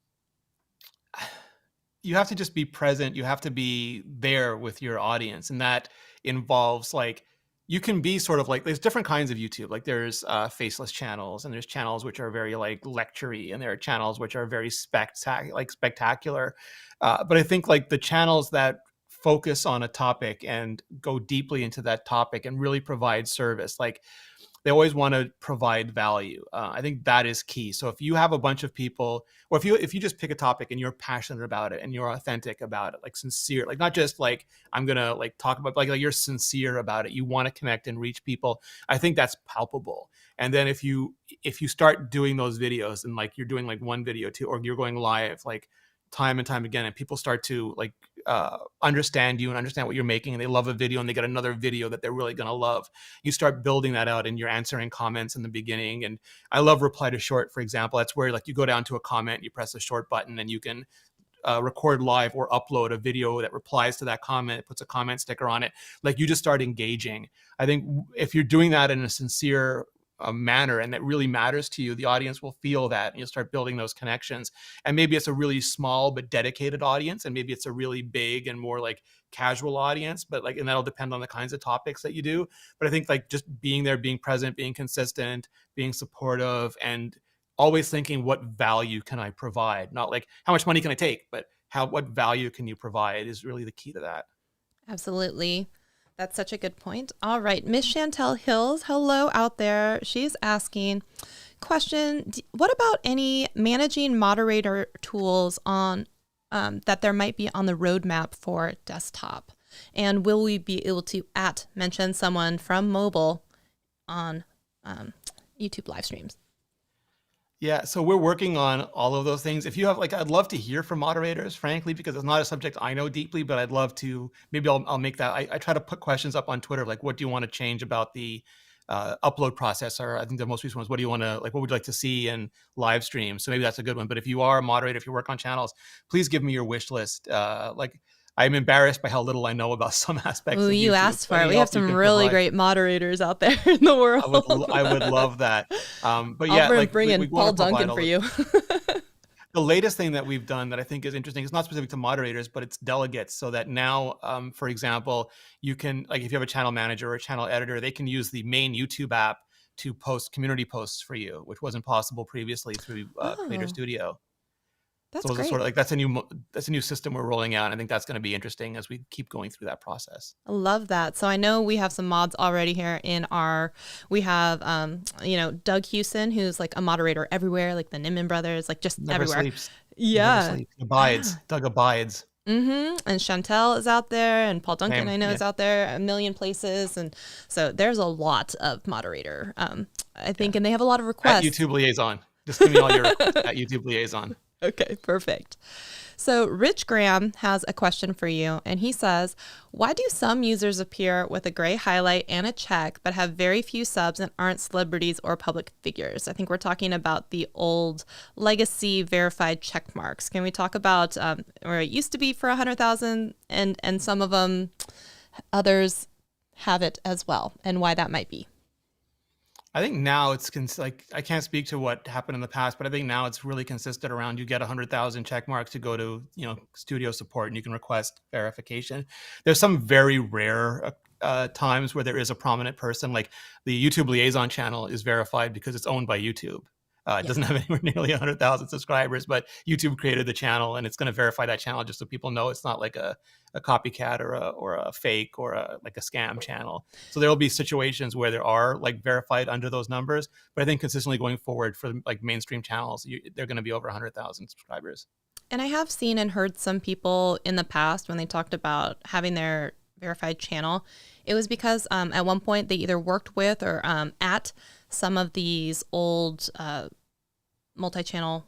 you have to just be present. You have to be there with your audience. And that involves like, you can be sort of like, there's different kinds of YouTube. Like there's faceless channels, and there's channels which are very like lectury, and there are channels which are very spectacular. But I think like the channels that focus on a topic and go deeply into that topic and really provide service, like they always want to provide value. I think that is key. So if you have a bunch of people, or if you just pick a topic and you're passionate about it and you're authentic about it, like sincere, like not just like I'm gonna like talk about, like you're sincere about it, you want to connect and reach people. I think that's palpable. And then if you start doing those videos, and like you're doing like one video too, or you're going live like time and time again, and people start to like understand you and understand what you're making, and they love a video and they get another video that they're really going to love, you start building that out, and you're answering comments in the beginning. And I love reply to short, for example. That's where like you go down to a comment, you press the short button, and you can record live or upload a video that replies to that comment, puts a comment sticker on it. Like you just start engaging. I think if you're doing that in a sincere manner, and that really matters to you, the audience will feel that, and you'll start building those connections. And maybe it's a really small but dedicated audience, and maybe it's a really big and more like casual audience, but like, and that'll depend on the kinds of topics that you do. But I think like just being there, being present, being consistent, being supportive, and always thinking, what value can I provide? Not like how much money can I take, but what value can you provide is really the key to that. Absolutely. That's such a good point. All right, Miss Chantel Hills, hello out there. She's asking, question, what about any managing moderator tools on that there might be on the roadmap for desktop? And will we be able to mention someone from mobile on YouTube live streams? Yeah, so we're working on all of those things. If you have like, I'd love to hear from moderators, frankly, because it's not a subject I know deeply, but I'd love to, maybe I'll make that. I try to put questions up on Twitter, like, what do you want to change about the upload process? Or I think the most recent ones, what would you like to see in live streams? So maybe that's a good one. But if you are a moderator, if you work on channels, please give me your wish list. Like, I'm embarrassed by how little I know about some aspects Ooh, of you YouTube. asked So for it. any We have help you some can really provide, great moderators out there in the world. I would love that. But I'll yeah, like bring in we want Paul to provide Duncan all for the you. the latest thing that we've done that I think is interesting, it's not specific to moderators, but it's delegates. So that now, for example, you can, like, if you have a channel manager or a channel editor, they can use the main YouTube app to post community posts for you, which wasn't possible previously through Creator Oh, Studio. So that's those are sort great. of like, that's a new system we're rolling out. And I think that's going to be interesting as we keep going through that process. I love that. So I know we have some mods already here we have, Doug Hewson, who's like a moderator everywhere, like the Nimmin brothers, like just Never everywhere. sleeps. Never Yeah. sleeps. Abides. Doug abides. And Chantel is out there, and Paul Duncan, Same. I know, Yeah. is out there a million places. And so there's a lot of moderator, I think, and they have a lot of At requests. YouTube Liaison. Just give me all your requests at YouTube Liaison. Okay, perfect. So Rich Graham has a question for you, and he says, why do some users appear with a gray highlight and a check, but have very few subs and aren't celebrities or public figures? I think we're talking about the old legacy verified check marks. Can we talk about where it used to be for 100,000 and some of them, others have it as well, and why that might be? I think now it's like, I can't speak to what happened in the past, but I think now it's really consistent around, you get 100,000 check marks to go to, studio support, and you can request verification. There's some very rare times where there is a prominent person, like the YouTube Liaison channel is verified because it's owned by YouTube. It doesn't have anywhere nearly 100,000 subscribers, but YouTube created the channel, and it's going to verify that channel just so people know it's not like a copycat or a fake or like a scam channel. So there will be situations where there are like verified under those numbers, but I think consistently going forward for like mainstream channels, they're going to be over 100,000 subscribers. And I have seen and heard some people in the past when they talked about having their verified channel, it was because at one point they either worked with or at some of these old multi-channel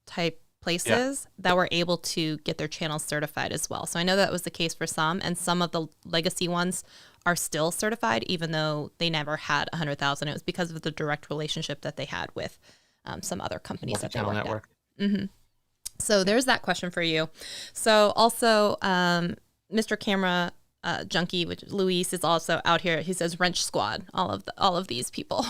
type places that were able to get their channels certified as well. So I know that was the case for some, and some of the legacy ones are still certified, even though they never had 100,000. It was because of the direct relationship that they had with some other companies that they worked network. at. So there's that question for you. So also, Mr. Camera Junkie, which Luis is also out here. He says Wrench Squad. All of these people.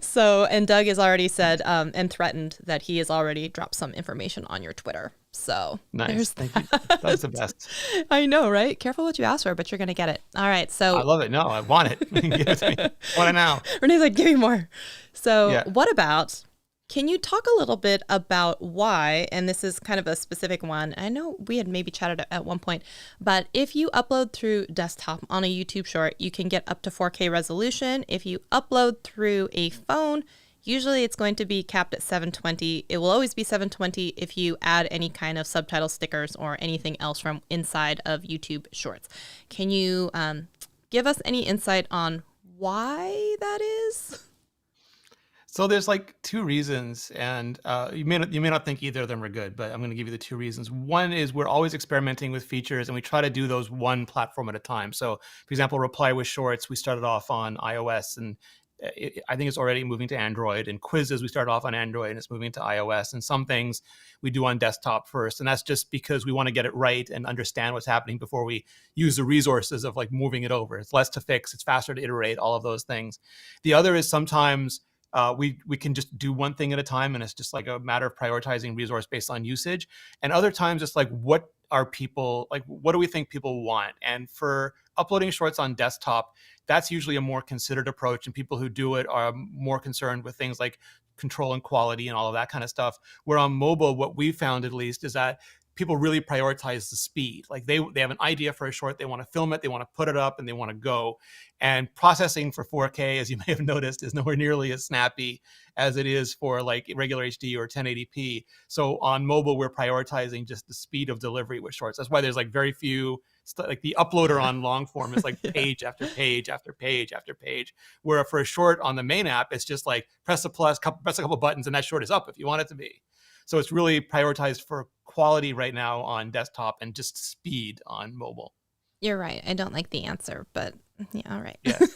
So, and Doug has already said and threatened that he has already dropped some information on your Twitter. So Nice. Thank you. That's the best. I know, right? Careful what you ask for, but you're gonna get it. All right. So I love it. No, I want it. Give it to me. I want it now. Renee's like, give me more. So Yeah. what about, can you talk a little bit about why, and this is kind of a specific one, I know we had maybe chatted at one point, but if you upload through desktop on a YouTube short, you can get up to 4K resolution. If you upload through a phone, usually it's going to be capped at 720. It will always be 720 if you add any kind of subtitle stickers or anything else from inside of YouTube shorts. Can you give us any insight on why that is? So there's like two reasons, and you may not think either of them are good, but I'm going to give you the two reasons. One is we're always experimenting with features, and we try to do those one platform at a time. So, for example, Reply with Shorts, we started off on iOS, and I think it's already moving to Android. And Quizzes, we started off on Android, and it's moving to iOS. And some things we do on desktop first, and that's just because we want to get it right and understand what's happening before we use the resources of like moving it over. It's less to fix, it's faster to iterate, all of those things. The other is sometimes we can just do one thing at a time, and it's just like a matter of prioritizing resource based on usage. And other times it's like, what are people like? What do we think people want? And for uploading shorts on desktop, that's usually a more considered approach, and people who do it are more concerned with things like control and quality and all of that kind of stuff. Where on mobile, what we found at least is that people really prioritize the speed. Like they have an idea for a short, they want to film it, they want to put it up, and they want to go. And processing for 4K, as you may have noticed, is nowhere nearly as snappy as it is for like regular HD or 1080p. So on mobile, we're prioritizing just the speed of delivery with shorts. That's why there's like very few, like the uploader on long form is like page after page after page after page. Where for a short on the main app, it's just like press a couple buttons, and that short is up if you want it to be. So it's really prioritized for quality right now on desktop and just speed on mobile. You're right. I don't like the answer, but yeah, all right. Yes.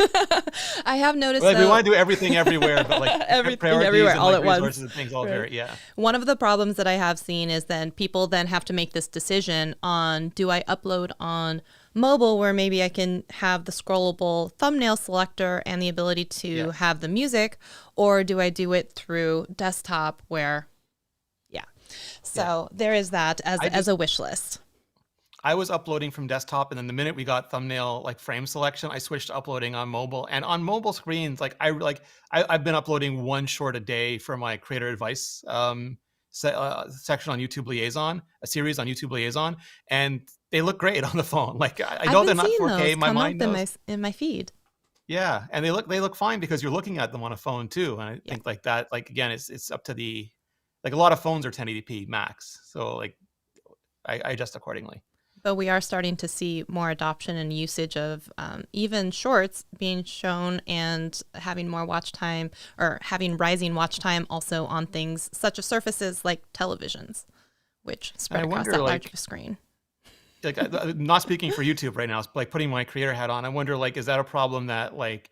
I have noticed Like we want to do everything everywhere, but like everything everywhere and, all like, at once. resources and things all very, yeah. One of the problems that I have seen is then people then have to make this decision on, do I upload on mobile where maybe I can have the scrollable thumbnail selector and the ability to have the music, or do I do it through desktop where so there is that as a wish list. I was uploading from desktop, and then the minute we got thumbnail like frame selection, I switched to uploading on mobile. And on mobile screens, like I've been uploading one short a day for my creator advice section on YouTube Liaison, a series on YouTube Liaison, and they look great on the phone. Like I know they're not 4K. My mind knows. In my feed. Yeah, and they look fine because you're looking at them on a phone too. And I think like that, like again, it's up to the. Like a lot of phones are 1080p max, so like I adjust accordingly. But we are starting to see more adoption and usage of even shorts being shown and having more watch time, or having rising watch time also on things such as surfaces like televisions, which spread across that large of a screen. Like I'm not speaking for YouTube right now, it's like putting my creator hat on. I wonder, like, is that a problem that like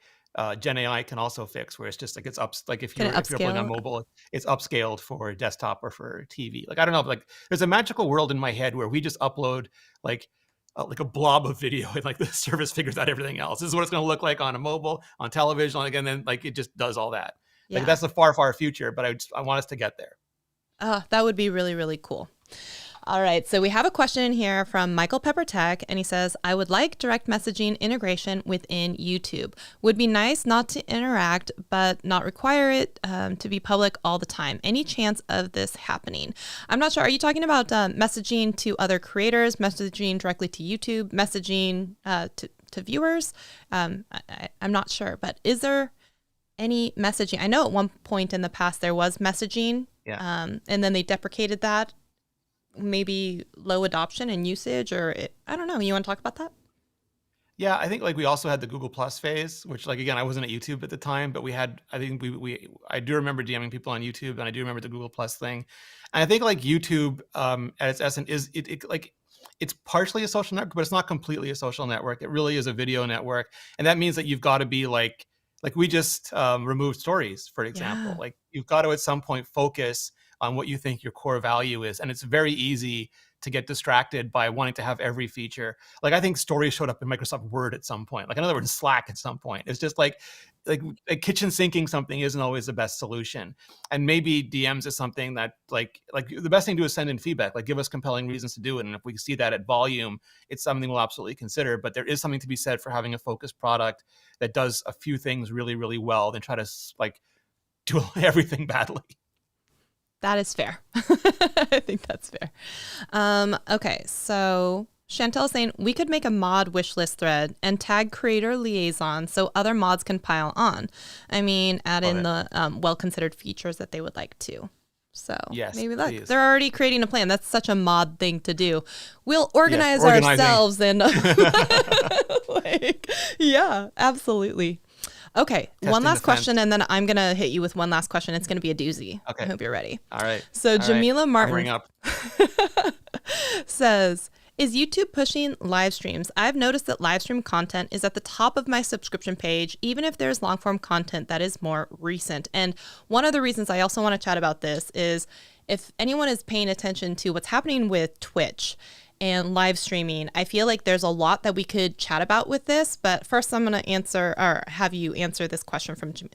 Gen AI can also fix, where it's just like it's up, like if you're playing on mobile, it's upscaled for desktop or for TV. Like I don't know, like there's a magical world in my head where we just upload like a blob of video, and like the service figures out everything else. This is what it's going to look like on a mobile, on television, like, and then like it just does all that. Yeah. Like that's the far, far future, but I want us to get there. That would be really, really cool. All right, so we have a question here from Michael Pepper Tech, and he says, I would like direct messaging integration within YouTube. Would be nice not to interact, but not require it to be public all the time. Any chance of this happening? I'm not sure. Are you talking about messaging to other creators, messaging directly to YouTube, messaging to viewers? I'm not sure, but is there any messaging? I know at one point in the past there was messaging, and then they deprecated that. Maybe low adoption and usage, or I don't know. You want to talk about that? Yeah, I think like we also had the Google Plus phase, which like again I wasn't at YouTube at the time, but we had. I think I do remember DMing people on YouTube, and I do remember the Google Plus thing. And I think like YouTube at its essence is it like it's partially a social network, but it's not completely a social network. It really is a video network, and that means that you've got to be like we just removed stories, for example. Like you've got to at some point focus on what you think your core value is. And it's very easy to get distracted by wanting to have every feature. Like I think stories showed up in Microsoft Word at some point, like in other words, Slack at some point. It's just like kitchen sinking something isn't always the best solution. And maybe DMs is something that like the best thing to do is send in feedback, like give us compelling reasons to do it. And if we see that at volume, it's something we'll absolutely consider. But there is something to be said for having a focused product that does a few things really, really well, than try to like do everything badly. That is fair. I think that's fair. Okay, so Chantel is saying we could make a mod wish list thread and tag Creator Liason so other mods can pile on. I mean, add in the well-considered features that they would like to. So yes, maybe they're already creating a plan. That's such a mod thing to do. We'll organize yes, ourselves and like, yeah, absolutely. Okay, one last question, and then I'm going to hit you with one last question. It's going to be a doozy. Okay. I hope you're ready. All right. So Jamila Martin up. says, is YouTube pushing live streams? I've noticed that live stream content is at the top of my subscription page, even if there's long form content that is more recent. And one of the reasons I also want to chat about this is if anyone is paying attention to what's happening with Twitch and live streaming, I feel like there's a lot that we could chat about with this. But first, I'm going to answer or have you answer this question from Jamila.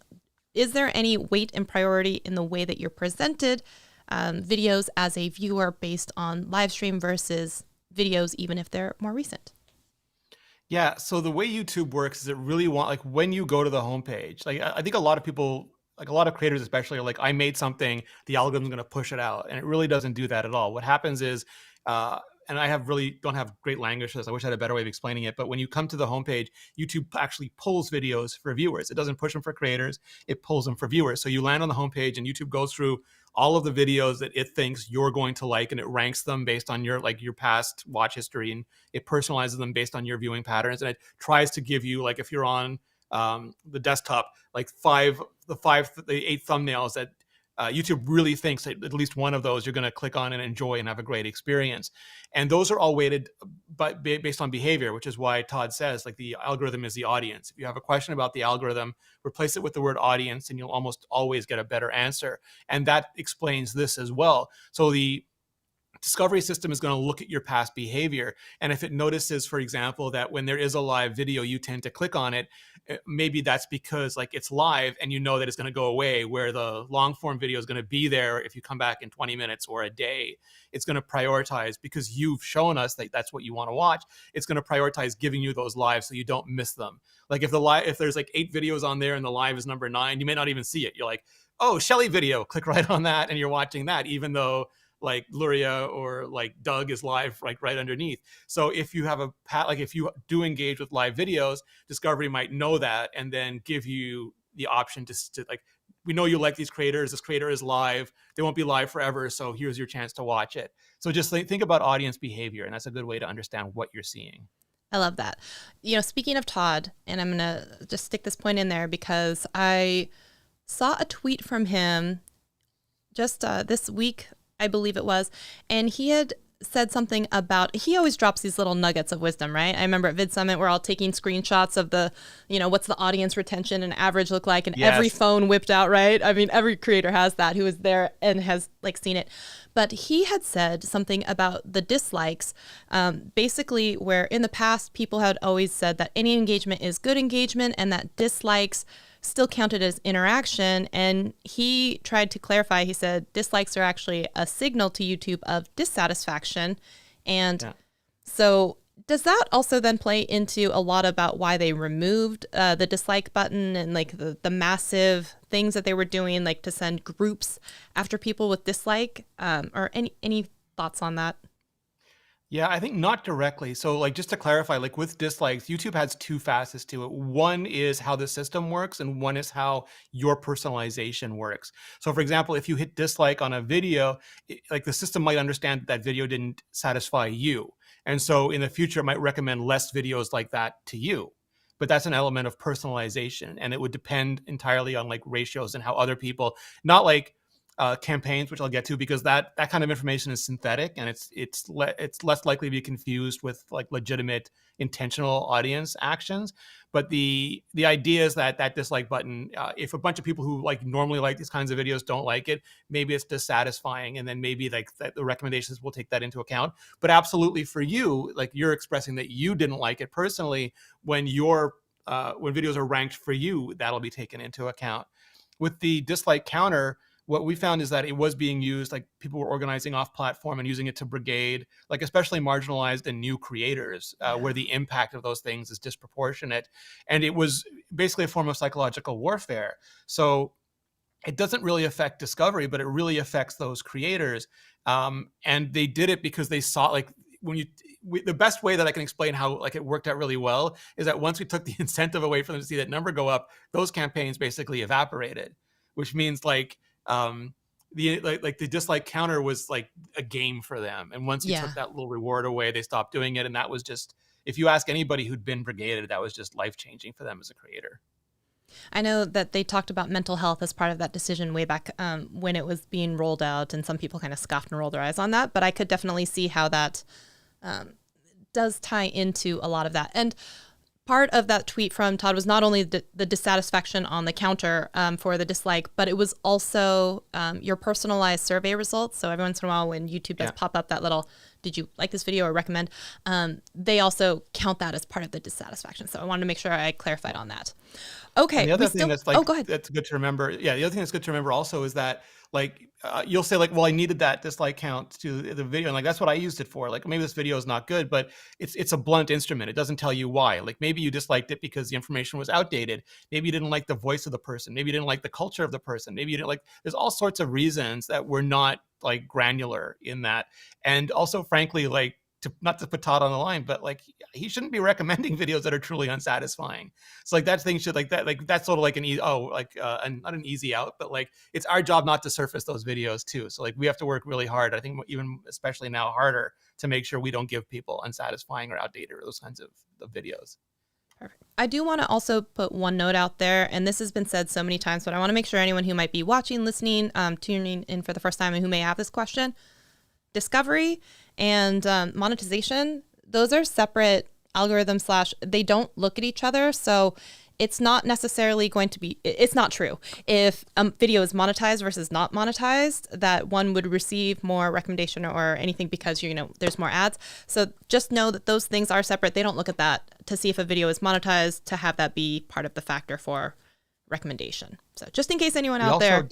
Is there any weight and priority in the way that you're presented videos as a viewer based on live stream versus videos, even if they're more recent? Yeah, so the way YouTube works is it really like when you go to the homepage, like I think a lot of people, like a lot of creators especially, are like, I made something, the algorithm's going to push it out. And it really doesn't do that at all. What happens is, and I don't have great language for this. I wish I had a better way of explaining it. But when you come to the homepage, YouTube actually pulls videos for viewers. It doesn't push them for creators. It pulls them for viewers. So you land on the homepage and YouTube goes through all of the videos that it thinks you're going to like, and it ranks them based on your past watch history, and it personalizes them based on your viewing patterns. And it tries to give you, like if you're on the desktop, like the 8 thumbnails that YouTube really thinks that at least one of those you're going to click on and enjoy and have a great experience. And those are all weighted based on behavior, which is why Todd says like the algorithm is the audience. If you have a question about the algorithm, replace it with the word audience and you'll almost always get a better answer. And that explains this as well. So the discovery system is going to look at your past behavior. And if it notices, for example, that when there is a live video, you tend to click on it, maybe that's because like it's live and you know that it's going to go away, where the long form video is going to be there if you come back in 20 minutes or a day. It's going to prioritize, because you've shown us that that's what you want to watch. It's going to prioritize giving you those live so you don't miss them. Like if there's like 8 videos on there and the live is number 9, you may not even see it. You're like, oh, Shelly video, click right on that, and you're watching that, even though like Luria or like Doug is live like right underneath. So if you have if you do engage with live videos, Discovery might know that and then give you the option to like, we know you like these creators. This creator is live. They won't be live forever. So here's your chance to watch it. So just think about audience behavior, and that's a good way to understand what you're seeing. I love that. You know, speaking of Todd, and I'm going to just stick this point in there because I saw a tweet from him just this week, I believe it was, and he had said something about, he always drops these little nuggets of wisdom, right? I remember at Vid Summit, we're all taking screenshots of the, you know, what's the audience retention and average look like, and every phone whipped out, right? I mean, every creator has that who is there and has like seen it. But he had said something about the dislikes, basically where in the past, people had always said that any engagement is good engagement and that dislikes still counted as interaction. And he tried to clarify, he said dislikes are actually a signal to YouTube of dissatisfaction. And so does that also then play into a lot about why they removed the dislike button and like the massive things that they were doing, like to send groups after people with dislike, or any thoughts on that? Yeah, I think not directly. So like just to clarify, like with dislikes, YouTube has 2 facets to it. One is how the system works and one is how your personalization works. So for example, if you hit dislike on a video, like the system might understand that video didn't satisfy you. And so in the future, it might recommend less videos like that to you. But that's an element of personalization, and it would depend entirely on like ratios and how other people, not like campaigns, which I'll get to, because that kind of information is synthetic, and it's less likely to be confused with like legitimate intentional audience actions. But the idea is that that dislike button, if a bunch of people who like normally like these kinds of videos don't like it, maybe it's dissatisfying, and then maybe like the recommendations will take that into account. But absolutely, for you, like you're expressing that you didn't like it personally, when when videos are ranked for you, that'll be taken into account. With the dislike counter, what we found is that it was being used, like people were organizing off platform and using it to brigade, like especially marginalized and new creators, where the impact of those things is disproportionate. And it was basically a form of psychological warfare. So it doesn't really affect discovery, but it really affects those creators. And they did it because they saw, like, the best way that I can explain how like it worked out really well is that once we took the incentive away from them to see that number go up, those campaigns basically evaporated, which means like the dislike counter was like a game for them. And once you took that little reward away, they stopped doing it. And that was just, if you ask anybody who'd been brigaded, that was just life-changing for them as a creator. I know that they talked about mental health as part of that decision way back when it was being rolled out, and some people kind of scoffed and rolled their eyes on that, but I could definitely see how that does tie into a lot of that. And part of that tweet from Todd was not only the dissatisfaction on the counter for the dislike, but it was also your personalized survey results. So every once in a while when YouTube does pop up that little, did you like this video or recommend, they also count that as part of the dissatisfaction. So I wanted to make sure I clarified on that. Okay. And the other thing that's like, go ahead. that's good to remember. Yeah. The other thing that's good to remember also is that like, you'll say like, well, I needed that dislike count to the video. And like, that's what I used it for. Like maybe this video is not good, but it's a blunt instrument. It doesn't tell you why. Like maybe you disliked it because the information was outdated. Maybe you didn't like the voice of the person. Maybe you didn't like the culture of the person. Maybe you didn't like, there's all sorts of reasons that were not like granular in that. And also frankly, like, not to put Todd on the line, but like he shouldn't be recommending videos that are truly unsatisfying. So like that thing should like that's sort of like not an easy out, but like it's our job not to surface those videos too. So like we have to work really hard. I think even especially now harder to make sure we don't give people unsatisfying or outdated or those kinds of videos. Perfect. I do want to also put one note out there, and this has been said so many times, but I want to make sure anyone who might be watching, listening, tuning in for the first time and who may have this question, discovery and monetization, those are separate algorithms / they don't look at each other. So it's not necessarily going to be, it's not true. If a video is monetized versus not monetized, that one would receive more recommendation or anything because, there's more ads. So just know that those things are separate. They don't look at that to see if a video is monetized to have that be part of the factor for recommendation. So just in case anyone out there.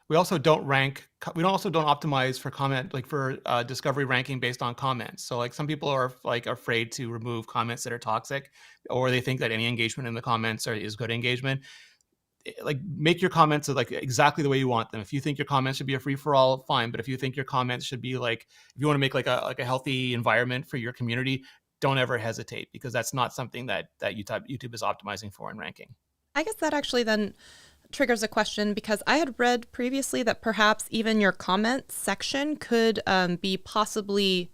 We also don't optimize for comment, like for discovery ranking based on comments. So like some people are like afraid to remove comments that are toxic, or they think that any engagement in the comments is good engagement. Like make your comments like exactly the way you want them. If you think your comments should be a free for all, fine. But if you think your comments should be like, if you want to make like a healthy environment for your community, don't ever hesitate, because that's not something that YouTube is optimizing for in ranking. I guess that actually then triggers a question, because I had read previously that perhaps even your comment section could be possibly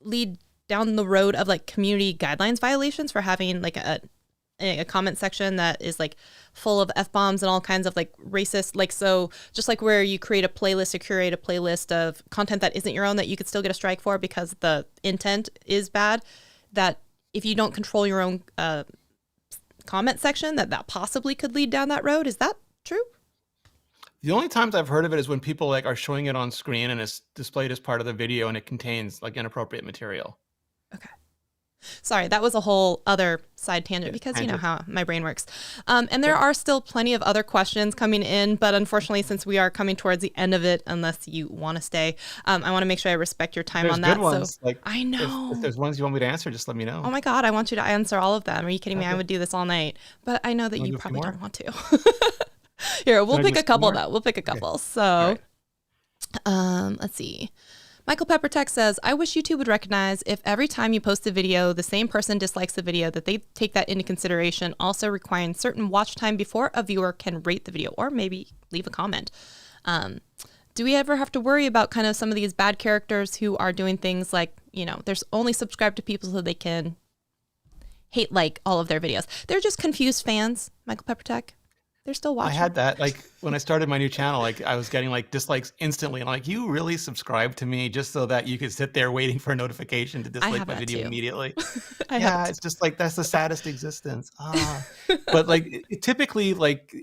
lead down the road of like community guidelines violations for having like a comment section that is like full of F-bombs and all kinds of like racist, like, so just like where you create a playlist or curate a playlist of content that isn't your own that you could still get a strike for because the intent is bad, that if you don't control your own comment section, that possibly could lead down that road. Is that true? The only times I've heard of it is when people like are showing it on screen and it's displayed as part of the video and it contains like inappropriate material. Okay. Sorry, that was a whole other side tangent because you know how my brain works. And there are still plenty of other questions coming in, but unfortunately, since we are coming towards the end of it, unless you want to stay, I want to make sure I respect your time on that. Good ones. So I know. If there's ones you want me to answer, just let me know. Oh my God, I want you to answer all of them. Are you kidding me? I would do this all night, but I know that you probably don't want to. Here, we'll pick a couple though. We'll pick a couple. Okay. So, let's see. Michael Peppertech says, I wish YouTube would recognize if every time you post a video, the same person dislikes the video, that they take that into consideration, also requiring certain watch time before a viewer can rate the video or maybe leave a comment. Do we ever have to worry about kind of some of these bad characters who are doing things like, there's only subscribe to people so they can hate like all of their videos? They're just confused fans, Michael Peppertech. They're still I watching. had that, like, when I started my new channel, like, I was getting, like, dislikes instantly, and I'm like, "You really subscribed to me just so that you could sit there waiting for a notification to I dislike have my that video too. immediately?" I have Yeah, it it's just like, that's the saddest existence. But, like, typically, like,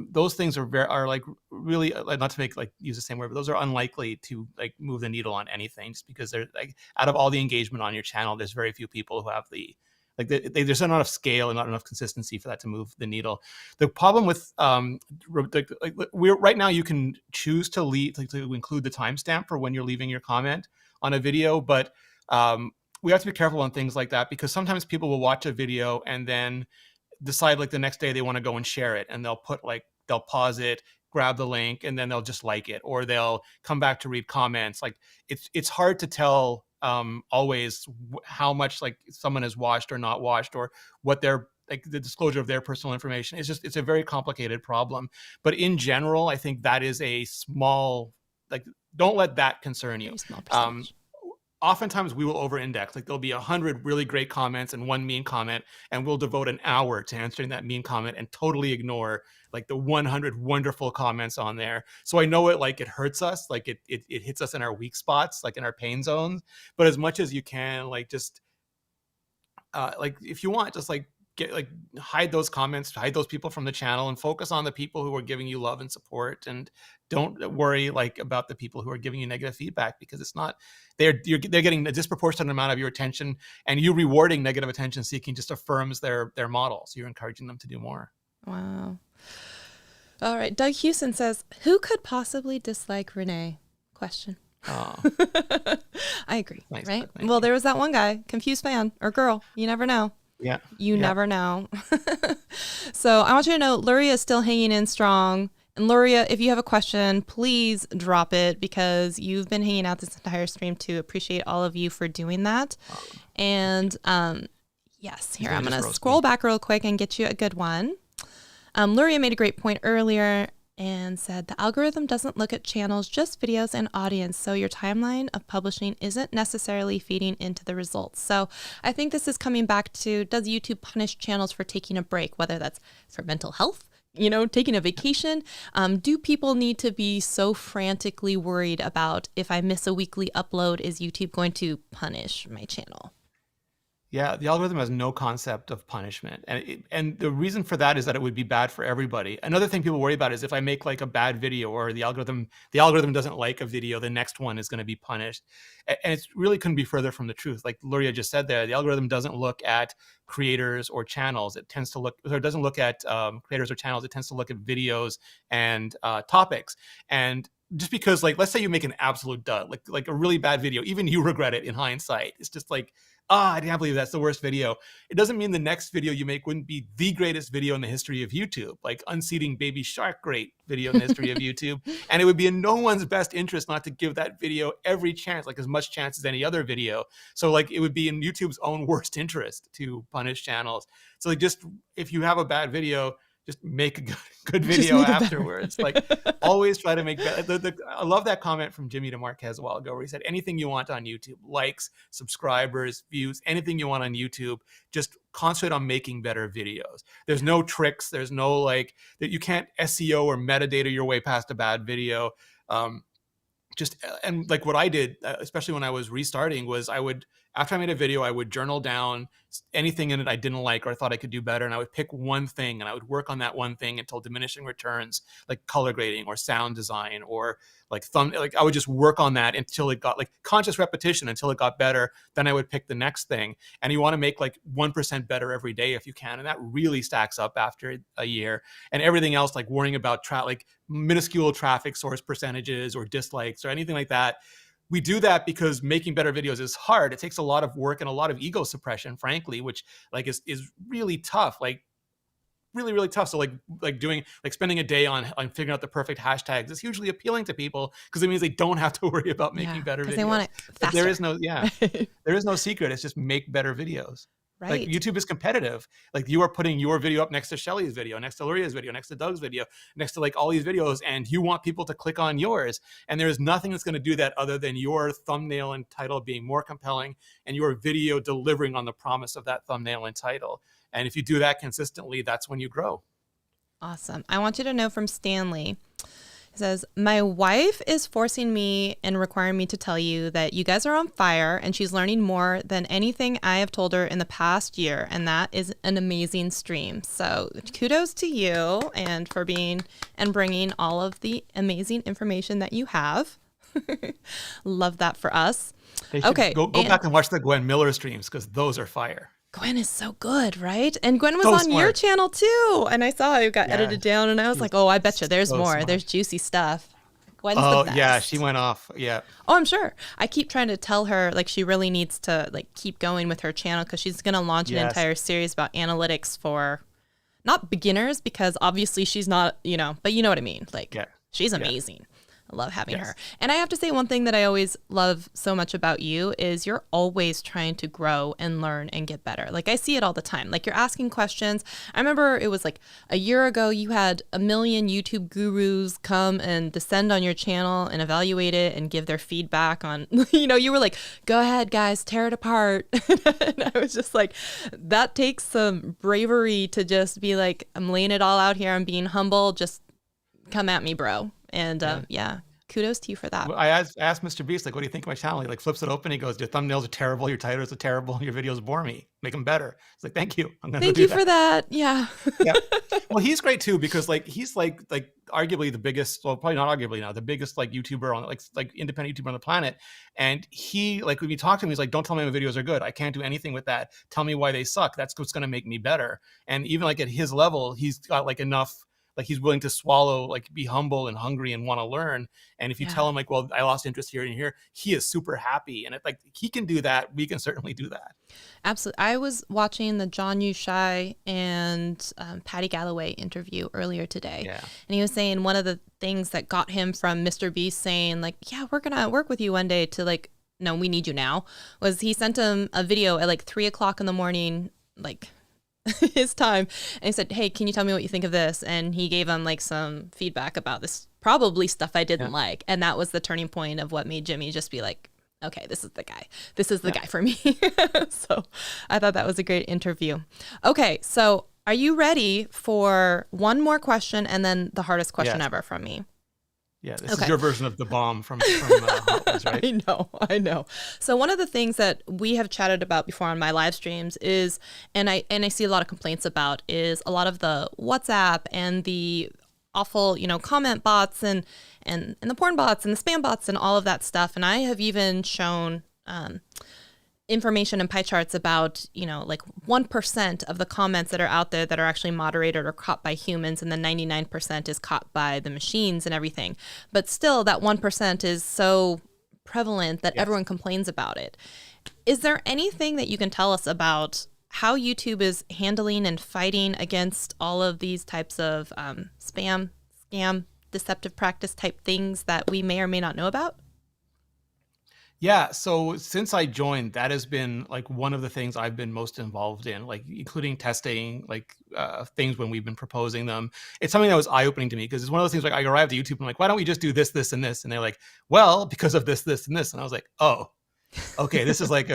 those things are, like, really, like, not to make, like, use the same word, but those are unlikely to, like, move the needle on anything just because they're, like, out of all the engagement on your channel, there's very few people who have there's not enough scale and not enough consistency for that to move the needle. The problem with we're right now, you can choose to to include the timestamp for when you're leaving your comment on a video, but we have to be careful on things like that because sometimes people will watch a video and then decide like the next day they want to go and share it, and they'll pause it, grab the link, and then they'll just like it, or they'll come back to read comments. Like it's hard to tell always how much like someone has watched or not watched, or what their like the disclosure of their personal information. It's a very complicated problem. But in general, I think that is a small, like, don't let that concern you. very small Um, percentage. Oftentimes we will over-index. Like there'll be 100 really great comments and one mean comment, and we'll devote an hour to answering that mean comment and totally ignore like the 100 wonderful comments on there. So I know it hurts us, like it hits us in our weak spots, like in our pain zones. But as much as you can, like just like if you want, just like get like hide those comments, hide those people from the channel, and focus on the people who are giving you love and support. And don't worry like about the people who are giving you negative feedback, because it's not they're getting a disproportionate amount of your attention, and you rewarding negative attention seeking just affirms their model. So you're encouraging them to do more. Wow. All right. Doug Houston says, who could possibly dislike Rene? Question. Oh, I agree. nice. Right? Thank Well, you. there was that one guy, confused fan or girl. You never know. Yeah. You Yeah. never know. So I want you to know Luria is still hanging in strong. And Luria, if you have a question, please drop it, because you've been hanging out this entire stream too. Appreciate all of you for doing that. And yes, here, I'm going to scroll back real quick and get you a good one. Luria made a great point earlier and said the algorithm doesn't look at channels, just videos and audience. So your timeline of publishing isn't necessarily feeding into the results. So I think this is coming back to, does YouTube punish channels for taking a break, whether that's for mental health, taking a vacation? Do people need to be so frantically worried about, if I miss a weekly upload, is YouTube going to punish my channel? Yeah, the algorithm has no concept of punishment. And the reason for that is that it would be bad for everybody. Another thing people worry about is if I make like a bad video, or the algorithm doesn't like a video, the next one is going to be punished. And it really couldn't be further from the truth. Like Luria just said there, the algorithm doesn't look at creators or channels. It tends to look, or it doesn't look at creators or channels. It tends to look at videos and topics. And just because, like, let's say you make an absolute dud, like a really bad video, even you regret it in hindsight. It's just like, I can't believe that's the worst video. It doesn't mean the next video you make wouldn't be the greatest video in the history of YouTube, like unseating baby shark, great video in the history of YouTube. And it would be in no one's best interest not to give that video every chance, like as much chance as any other video. So like it would be in YouTube's own worst interest to punish channels. So like, just if you have a bad video, just make a good video afterwards. Like always try to make better. I love that comment from Jimmy DeMarquez a while ago, where he said, anything you want on YouTube, likes, subscribers, views, anything you want on YouTube, just concentrate on making better videos. There's no tricks. There's no like that. You can't SEO or metadata your way past a bad video. And like what I did, especially when I was restarting, was after I made a video, I would journal down anything in it I didn't like or I thought I could do better, and I would pick one thing and I would work on that one thing until diminishing returns, like color grading or sound design or like I would just work on that until it got like conscious repetition until it got better. Then I would pick the next thing, and you want to make like 1% better every day if you can, and that really stacks up after a year. And everything else, like worrying about like minuscule traffic source percentages or dislikes or anything like that, we do that because making better videos is hard. It takes a lot of work and a lot of ego suppression, frankly, which like is really tough, like really, really tough. So like doing like spending a day on figuring out the perfect hashtags is hugely appealing to people because it means they don't have to worry about making better videos. Because they want it faster. There is no secret. It's just make better videos. Right. Like YouTube is competitive. Like you are putting your video up next to Shelly's video, next to Luria's video, next to Doug's video, next to like all these videos, and you want people to click on yours. And there is nothing that's going to do that other than your thumbnail and title being more compelling and your video delivering on the promise of that thumbnail and title. And if you do that consistently, that's when you grow. Awesome. I want you to know from Stanley. It says, my wife is forcing me and requiring me to tell you that you guys are on fire and she's learning more than anything I have told her in the past year. And that is an amazing stream. So kudos to you and for being and bringing all of the amazing information that you have. Love that for us. They should go back and watch the Gwen Miller streams because those are fire. Gwen is so good, right? And Gwen was So on smart. your channel too. And I saw it got edited down and I was like, oh, I bet you there's so more. smart. There's juicy stuff. Gwen's the best. Yeah, she went off. Yeah. Oh, I'm sure. I keep trying to tell her like she really needs to like keep going with her channel because she's going to launch an entire series about analytics for not beginners because obviously she's not, but you know what I mean? Like she's amazing. I love having her. And I have to say one thing that I always love so much about you is you're always trying to grow and learn and get better. Like I see it all the time. Like you're asking questions. I remember it was like a year ago, you had a million YouTube gurus come and descend on your channel and evaluate it and give their feedback on, you were like, go ahead guys, tear it apart. And I was just like, that takes some bravery to just be like, I'm laying it all out here. I'm being humble. Just come at me, bro. And kudos to you for that. Well, I asked Mr. Beast, like, what do you think of my channel? He like flips it open. He goes, your thumbnails are terrible. Your titles are terrible. Your videos bore me. Make them better. It's like, thank you. I'm gonna thank do you that. for that. Yeah. Yeah. Well, he's great too because like he's like arguably the biggest, well, probably not arguably now, the biggest like YouTuber on like independent YouTuber on the planet. And he like when you talk to him, he's like, don't tell me my videos are good. I can't do anything with that. Tell me why they suck. That's what's gonna make me better. And even like at his level, he's got like enough. Like he's willing to swallow, like be humble and hungry and want to learn. And if you tell him like, well, I lost interest here and here, he is super happy. And like he can do that. We can certainly do that. Absolutely. I was watching the John Yushai and Patty Galloway interview earlier today. Yeah. And he was saying one of the things that got him from Mr. Beast saying like, yeah, we're going to work with you one day to like, no, we need you now, was he sent him a video at like 3:00 in the morning, like his time, and he said, hey, can you tell me what you think of this? And he gave him like some feedback about this, probably stuff I didn't like. And that was the turning point of what made Jimmy just be like, okay, this is the guy. This is the guy for me. So I thought that was a great interview. Okay, so are you ready for one more question and then the hardest question ever from me? Yeah, this is your version of the bomb from Hot Ones, right? I know. So one of the things that we have chatted about before on my live streams is, and I see a lot of complaints about, is a lot of the WhatsApp and the awful, comment bots and the porn bots and the spam bots and all of that stuff. And I have even shown information and pie charts about, like 1% of the comments that are out there that are actually moderated or caught by humans, and then 99% is caught by the machines and everything. But still, that 1% is so prevalent that everyone complains about it. Is there anything that you can tell us about how YouTube is handling and fighting against all of these types of spam, scam, deceptive practice type things that we may or may not know about? Yeah, so since I joined, that has been like one of the things I've been most involved in, like including testing like things when we've been proposing them. It's something that was eye-opening to me because it's one of those things like I arrived at YouTube and I'm like, why don't we just do this, this, and this? And they're like, well, because of this, this, and this. And I was like, oh, okay, this is like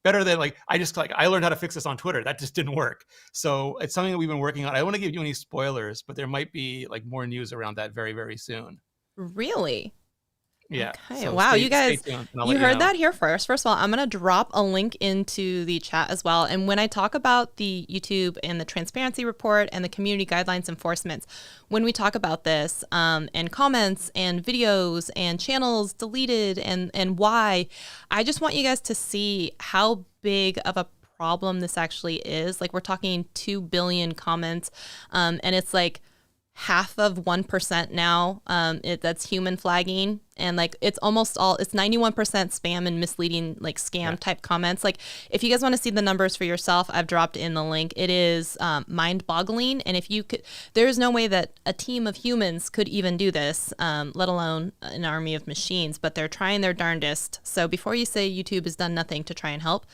better than like I learned how to fix this on Twitter. That just didn't work. So it's something that we've been working on. I don't want to give you any spoilers, but there might be like more news around that very, very soon. Really? Yeah. Okay. So wow, you guys, you heard know. that here first. First of all, I'm going to drop a link into the chat as well. And when I talk about the YouTube and the transparency report and the community guidelines enforcements, when we talk about this and comments and videos and channels deleted and why, I just want you guys to see how big of a problem this actually is. Like we're talking 2 billion comments and it's like half of 1% now that's human flagging, and like it's 91% spam and misleading like scam type comments. Like if you guys want to see the numbers for yourself, I've dropped in the link. It is mind-boggling, and if you could, there's no way that a team of humans could even do this, let alone an army of machines, but they're trying their darndest. So before you say YouTube has done nothing to try and help,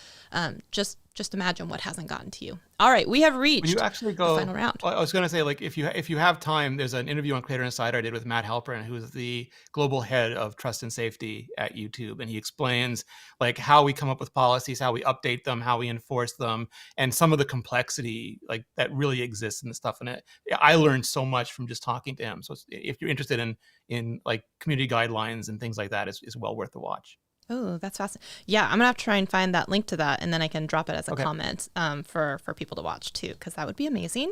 just imagine what hasn't gotten to you. All right, we have reached you actually go, the final round. I was going to say, like, if you have time, there's an interview on Creator and Seattleite I did with Matt Halpern, who's the global head head of trust and safety at YouTube, and he explains like how we come up with policies, how we update them, how we enforce them, and some of the complexity like that really exists in the stuff. And I learned so much from just talking to him. So if you're interested in like community guidelines and things like that, is well worth the watch. Oh, that's fascinating. Yeah, I'm gonna have to try and find that link to that, and then I can drop it as a comment for people to watch too, because that would be amazing.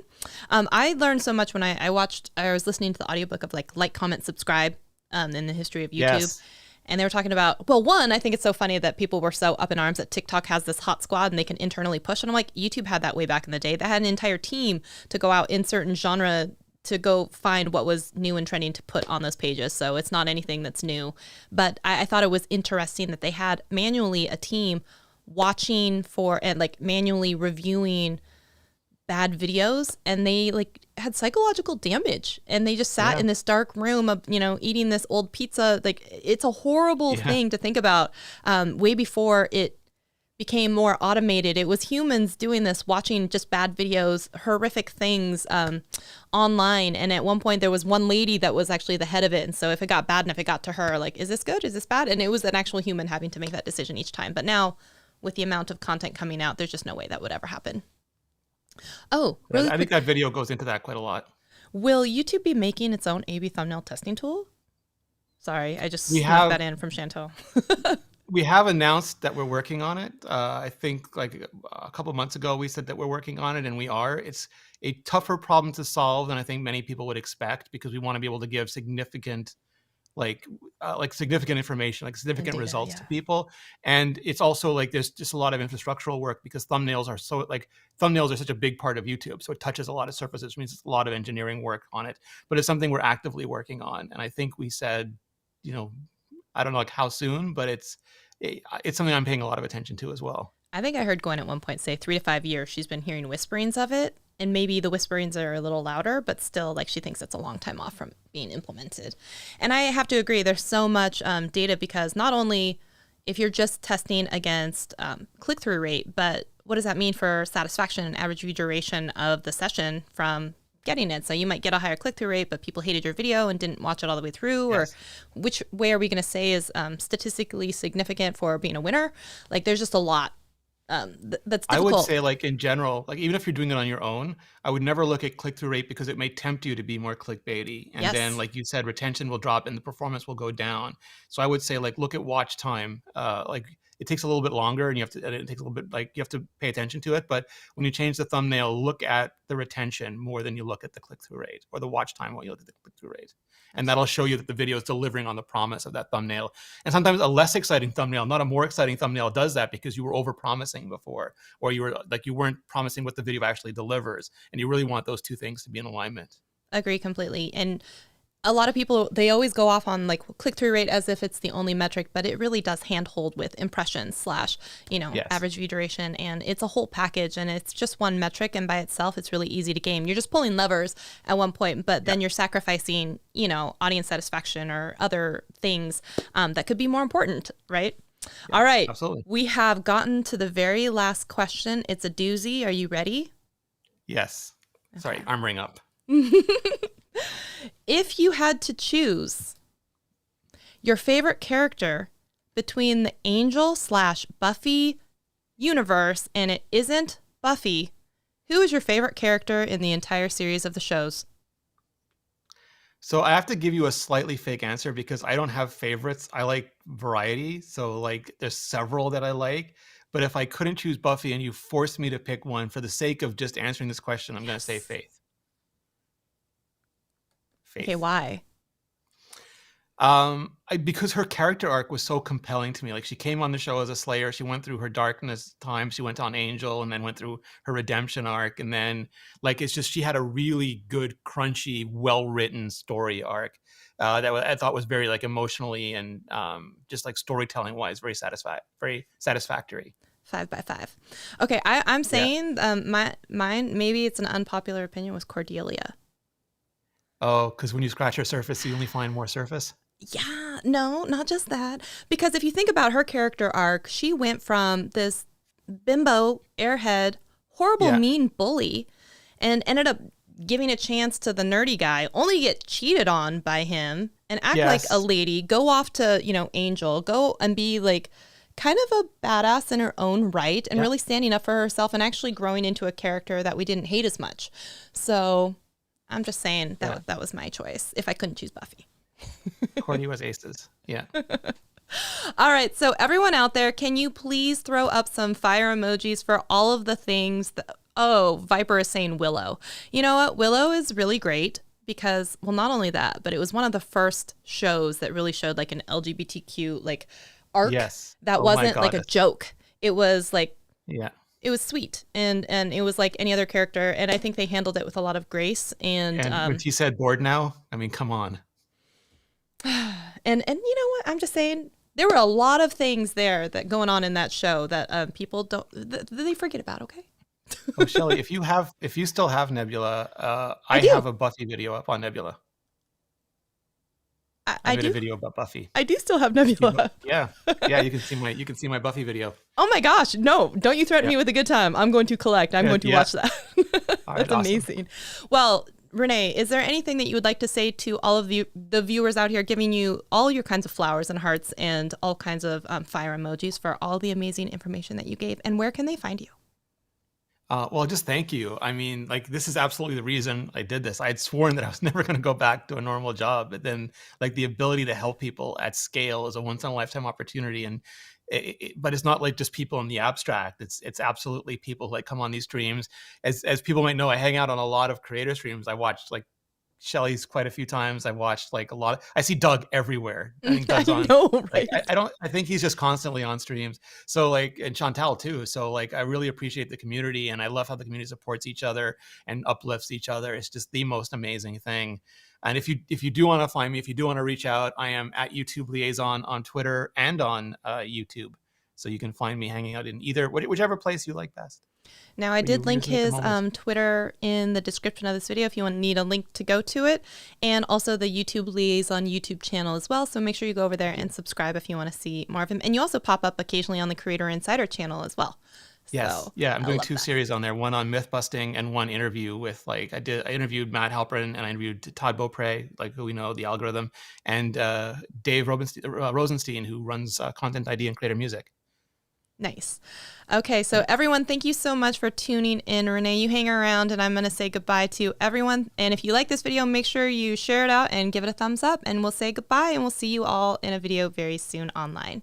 I learned so much when I was listening to the audiobook of like, comment, subscribe in the history of YouTube. Yes. And they were talking about, well, one, I think it's so funny that people were so up in arms that TikTok has this hot squad and they can internally push. And I'm like, YouTube had that way back in the day. They had an entire team to go out in certain genre to go find what was new and trending to put on those pages. So it's not anything that's new. But I thought it was interesting that they had manually a team watching for and like manually reviewing bad videos, and they like had psychological damage, and they just sat in this dark room of, eating this old pizza. Like, it's a horrible thing to think about. Way before it became more automated, it was humans doing this, watching just bad videos, horrific things online. And at one point there was one lady that was actually the head of it, and so if it got bad and if it got to her, like, is this good, is this bad, and it was an actual human having to make that decision each time. But now with the amount of content coming out, there's just no way that would ever happen. Oh, really I think that video goes into that quite a lot. Will YouTube be making its own A/B thumbnail testing tool? Sorry, I just snuck that in from Chantel. We have announced that we're working on it. I think like a couple of months ago, we said that we're working on it, and we are. It's a tougher problem to solve than I think many people would expect, because we want to be able to give significant significant information, like significant data, results to people. And it's also like there's just a lot of infrastructural work, because thumbnails are such a big part of YouTube. So it touches a lot of surfaces, which means it's a lot of engineering work on it. But it's something we're actively working on. And I think we said, I don't know like how soon, but it's something I'm paying a lot of attention to as well. I think I heard Gwen at one point say 3 to 5 years she's been hearing whisperings of it, and maybe the whisperings are a little louder, but still, like, she thinks it's a long time off from being implemented. And I have to agree, there's so much data, because not only if you're just testing against click-through rate, but what does that mean for satisfaction and average view duration of the session from getting it? So you might get a higher click-through rate, but people hated your video and didn't watch it all the way through. Yes. Or which way are we going to say is statistically significant for being a winner? Like, there's just a lot that's difficult. I would say, like, in general, like, even if you're doing it on your own, I would never look at click-through rate, because it may tempt you to be more clickbaity. And then, like you said, retention will drop and the performance will go down. So I would say, like, look at watch time. Like, it takes a little bit longer, and it takes a little bit, like, you have to pay attention to it. But when you change the thumbnail, look at the retention more than you look at the click-through rate, or the watch time while you look at the click-through rate. And that'll show you that the video is delivering on the promise of that thumbnail. And sometimes a less exciting thumbnail, not a more exciting thumbnail, does that because you were over-promising before, or you weren't promising what the video actually delivers. And you really want those two things to be in alignment. Agree completely. And a lot of people, they always go off on like click-through rate as if it's the only metric, but it really does handhold with impressions / average view duration. And it's a whole package, and it's just one metric. And by itself, it's really easy to game. You're just pulling levers at one point, but then you're sacrificing, audience satisfaction or other things that could be more important, right? Yeah, all right. Absolutely. We have gotten to the very last question. It's a doozy. Are you ready? Yes. Okay. Sorry, arm ring up. If you had to choose your favorite character between the Angel / Buffy universe and it isn't Buffy, who is your favorite character in the entire series of the shows? So I have to give you a slightly fake answer, because I don't have favorites. I like variety. So like there's several that I like. But if I couldn't choose Buffy and you forced me to pick one, for the sake of just answering this question, I'm going to say Faith. Okay, why? Because her character arc was so compelling to me. Like, she came on the show as a Slayer. She went through her darkness time. She went on Angel, and then went through her redemption arc. And then, like, it's just, she had a really good, crunchy, well-written story arc that I thought was very, like, emotionally and just, like, storytelling-wise, very satisfactory. 5 by 5. Okay, I'm saying mine, maybe it's an unpopular opinion, was Cordelia. Oh, because when you scratch her surface, you only find more surface? Yeah, no, not just that. Because if you think about her character arc, she went from this bimbo, airhead, horrible, mean bully, and ended up giving a chance to the nerdy guy, only to get cheated on by him and act like Yes. a lady, go off to, you know, Angel, go and be like kind of a badass in her own right and really standing up for herself and actually growing into a character that we didn't hate as much. So I'm just saying that was my choice if I couldn't choose Buffy. Courtney was aces. Yeah. All right. So everyone out there, can you please throw up some fire emojis for all of the things that, oh, Viper is saying Willow. You know what? Willow is really great because, well, not only that, but it was one of the first shows that really showed like an LGBTQ like arc that wasn't like a joke. It was like, it was sweet and it was like any other character. And I think they handled it with a lot of grace. And when she said bored now, I mean, come on. And you know what? I'm just saying there were a lot of things there that going on in that show that people don't, they forget about. Okay. Oh, Shelly, if you still have Nebula, I have a Buffy video up on Nebula. I made a video about Buffy. I do still have Nebula. Yeah, you can see my Buffy video. Oh my gosh, no! Don't you threaten me with a good time. I'm going to collect. I'm going to watch that. That's amazing. Awesome. Well, Rene, is there anything that you would like to say to all of the viewers out here, giving you all your kinds of flowers and hearts and all kinds of fire emojis for all the amazing information that you gave? And where can they find you? Well, just thank you. I mean, like, this is absolutely the reason I did this. I had sworn that I was never going to go back to a normal job, but then like the ability to help people at scale is a once in a lifetime opportunity. And but it's not like just people in the abstract. It's absolutely people who like come on these streams. As people might know, I hang out on a lot of creator streams. I watched like Shelly's quite a few times. I watched like a lot. I see Doug everywhere. I think Doug's on. Know, right? Like, I think he's just constantly on streams. So like, and Chantal too. So like, I really appreciate the community, and I love how the community supports each other and uplifts each other. It's just the most amazing thing. And if you do want to find me, if you do want to reach out, I am at YouTube Liason on Twitter and on YouTube. So you can find me hanging out in whichever place you like best. Now, I did link his Twitter in the description of this video if you need a link to go to it, and also the YouTube Liaison YouTube channel as well. So make sure you go over there and subscribe if you want to see more of him. And you also pop up occasionally on the Creator Insider channel as well. Yes. So, yeah, I'm doing two series on there, one on myth busting and one interview with like I interviewed Matt Halperin and I interviewed Todd Beaupre, like who we know, the algorithm, and Dave Rosenstein, who runs Content ID and Creator Music. Nice. Okay, so everyone, thank you so much for tuning in. Rene, you hang around and I'm going to say goodbye to everyone. And if you like this video, make sure you share it out and give it a thumbs up, and we'll say goodbye, and we'll see you all in a video very soon online.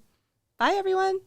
Bye, everyone.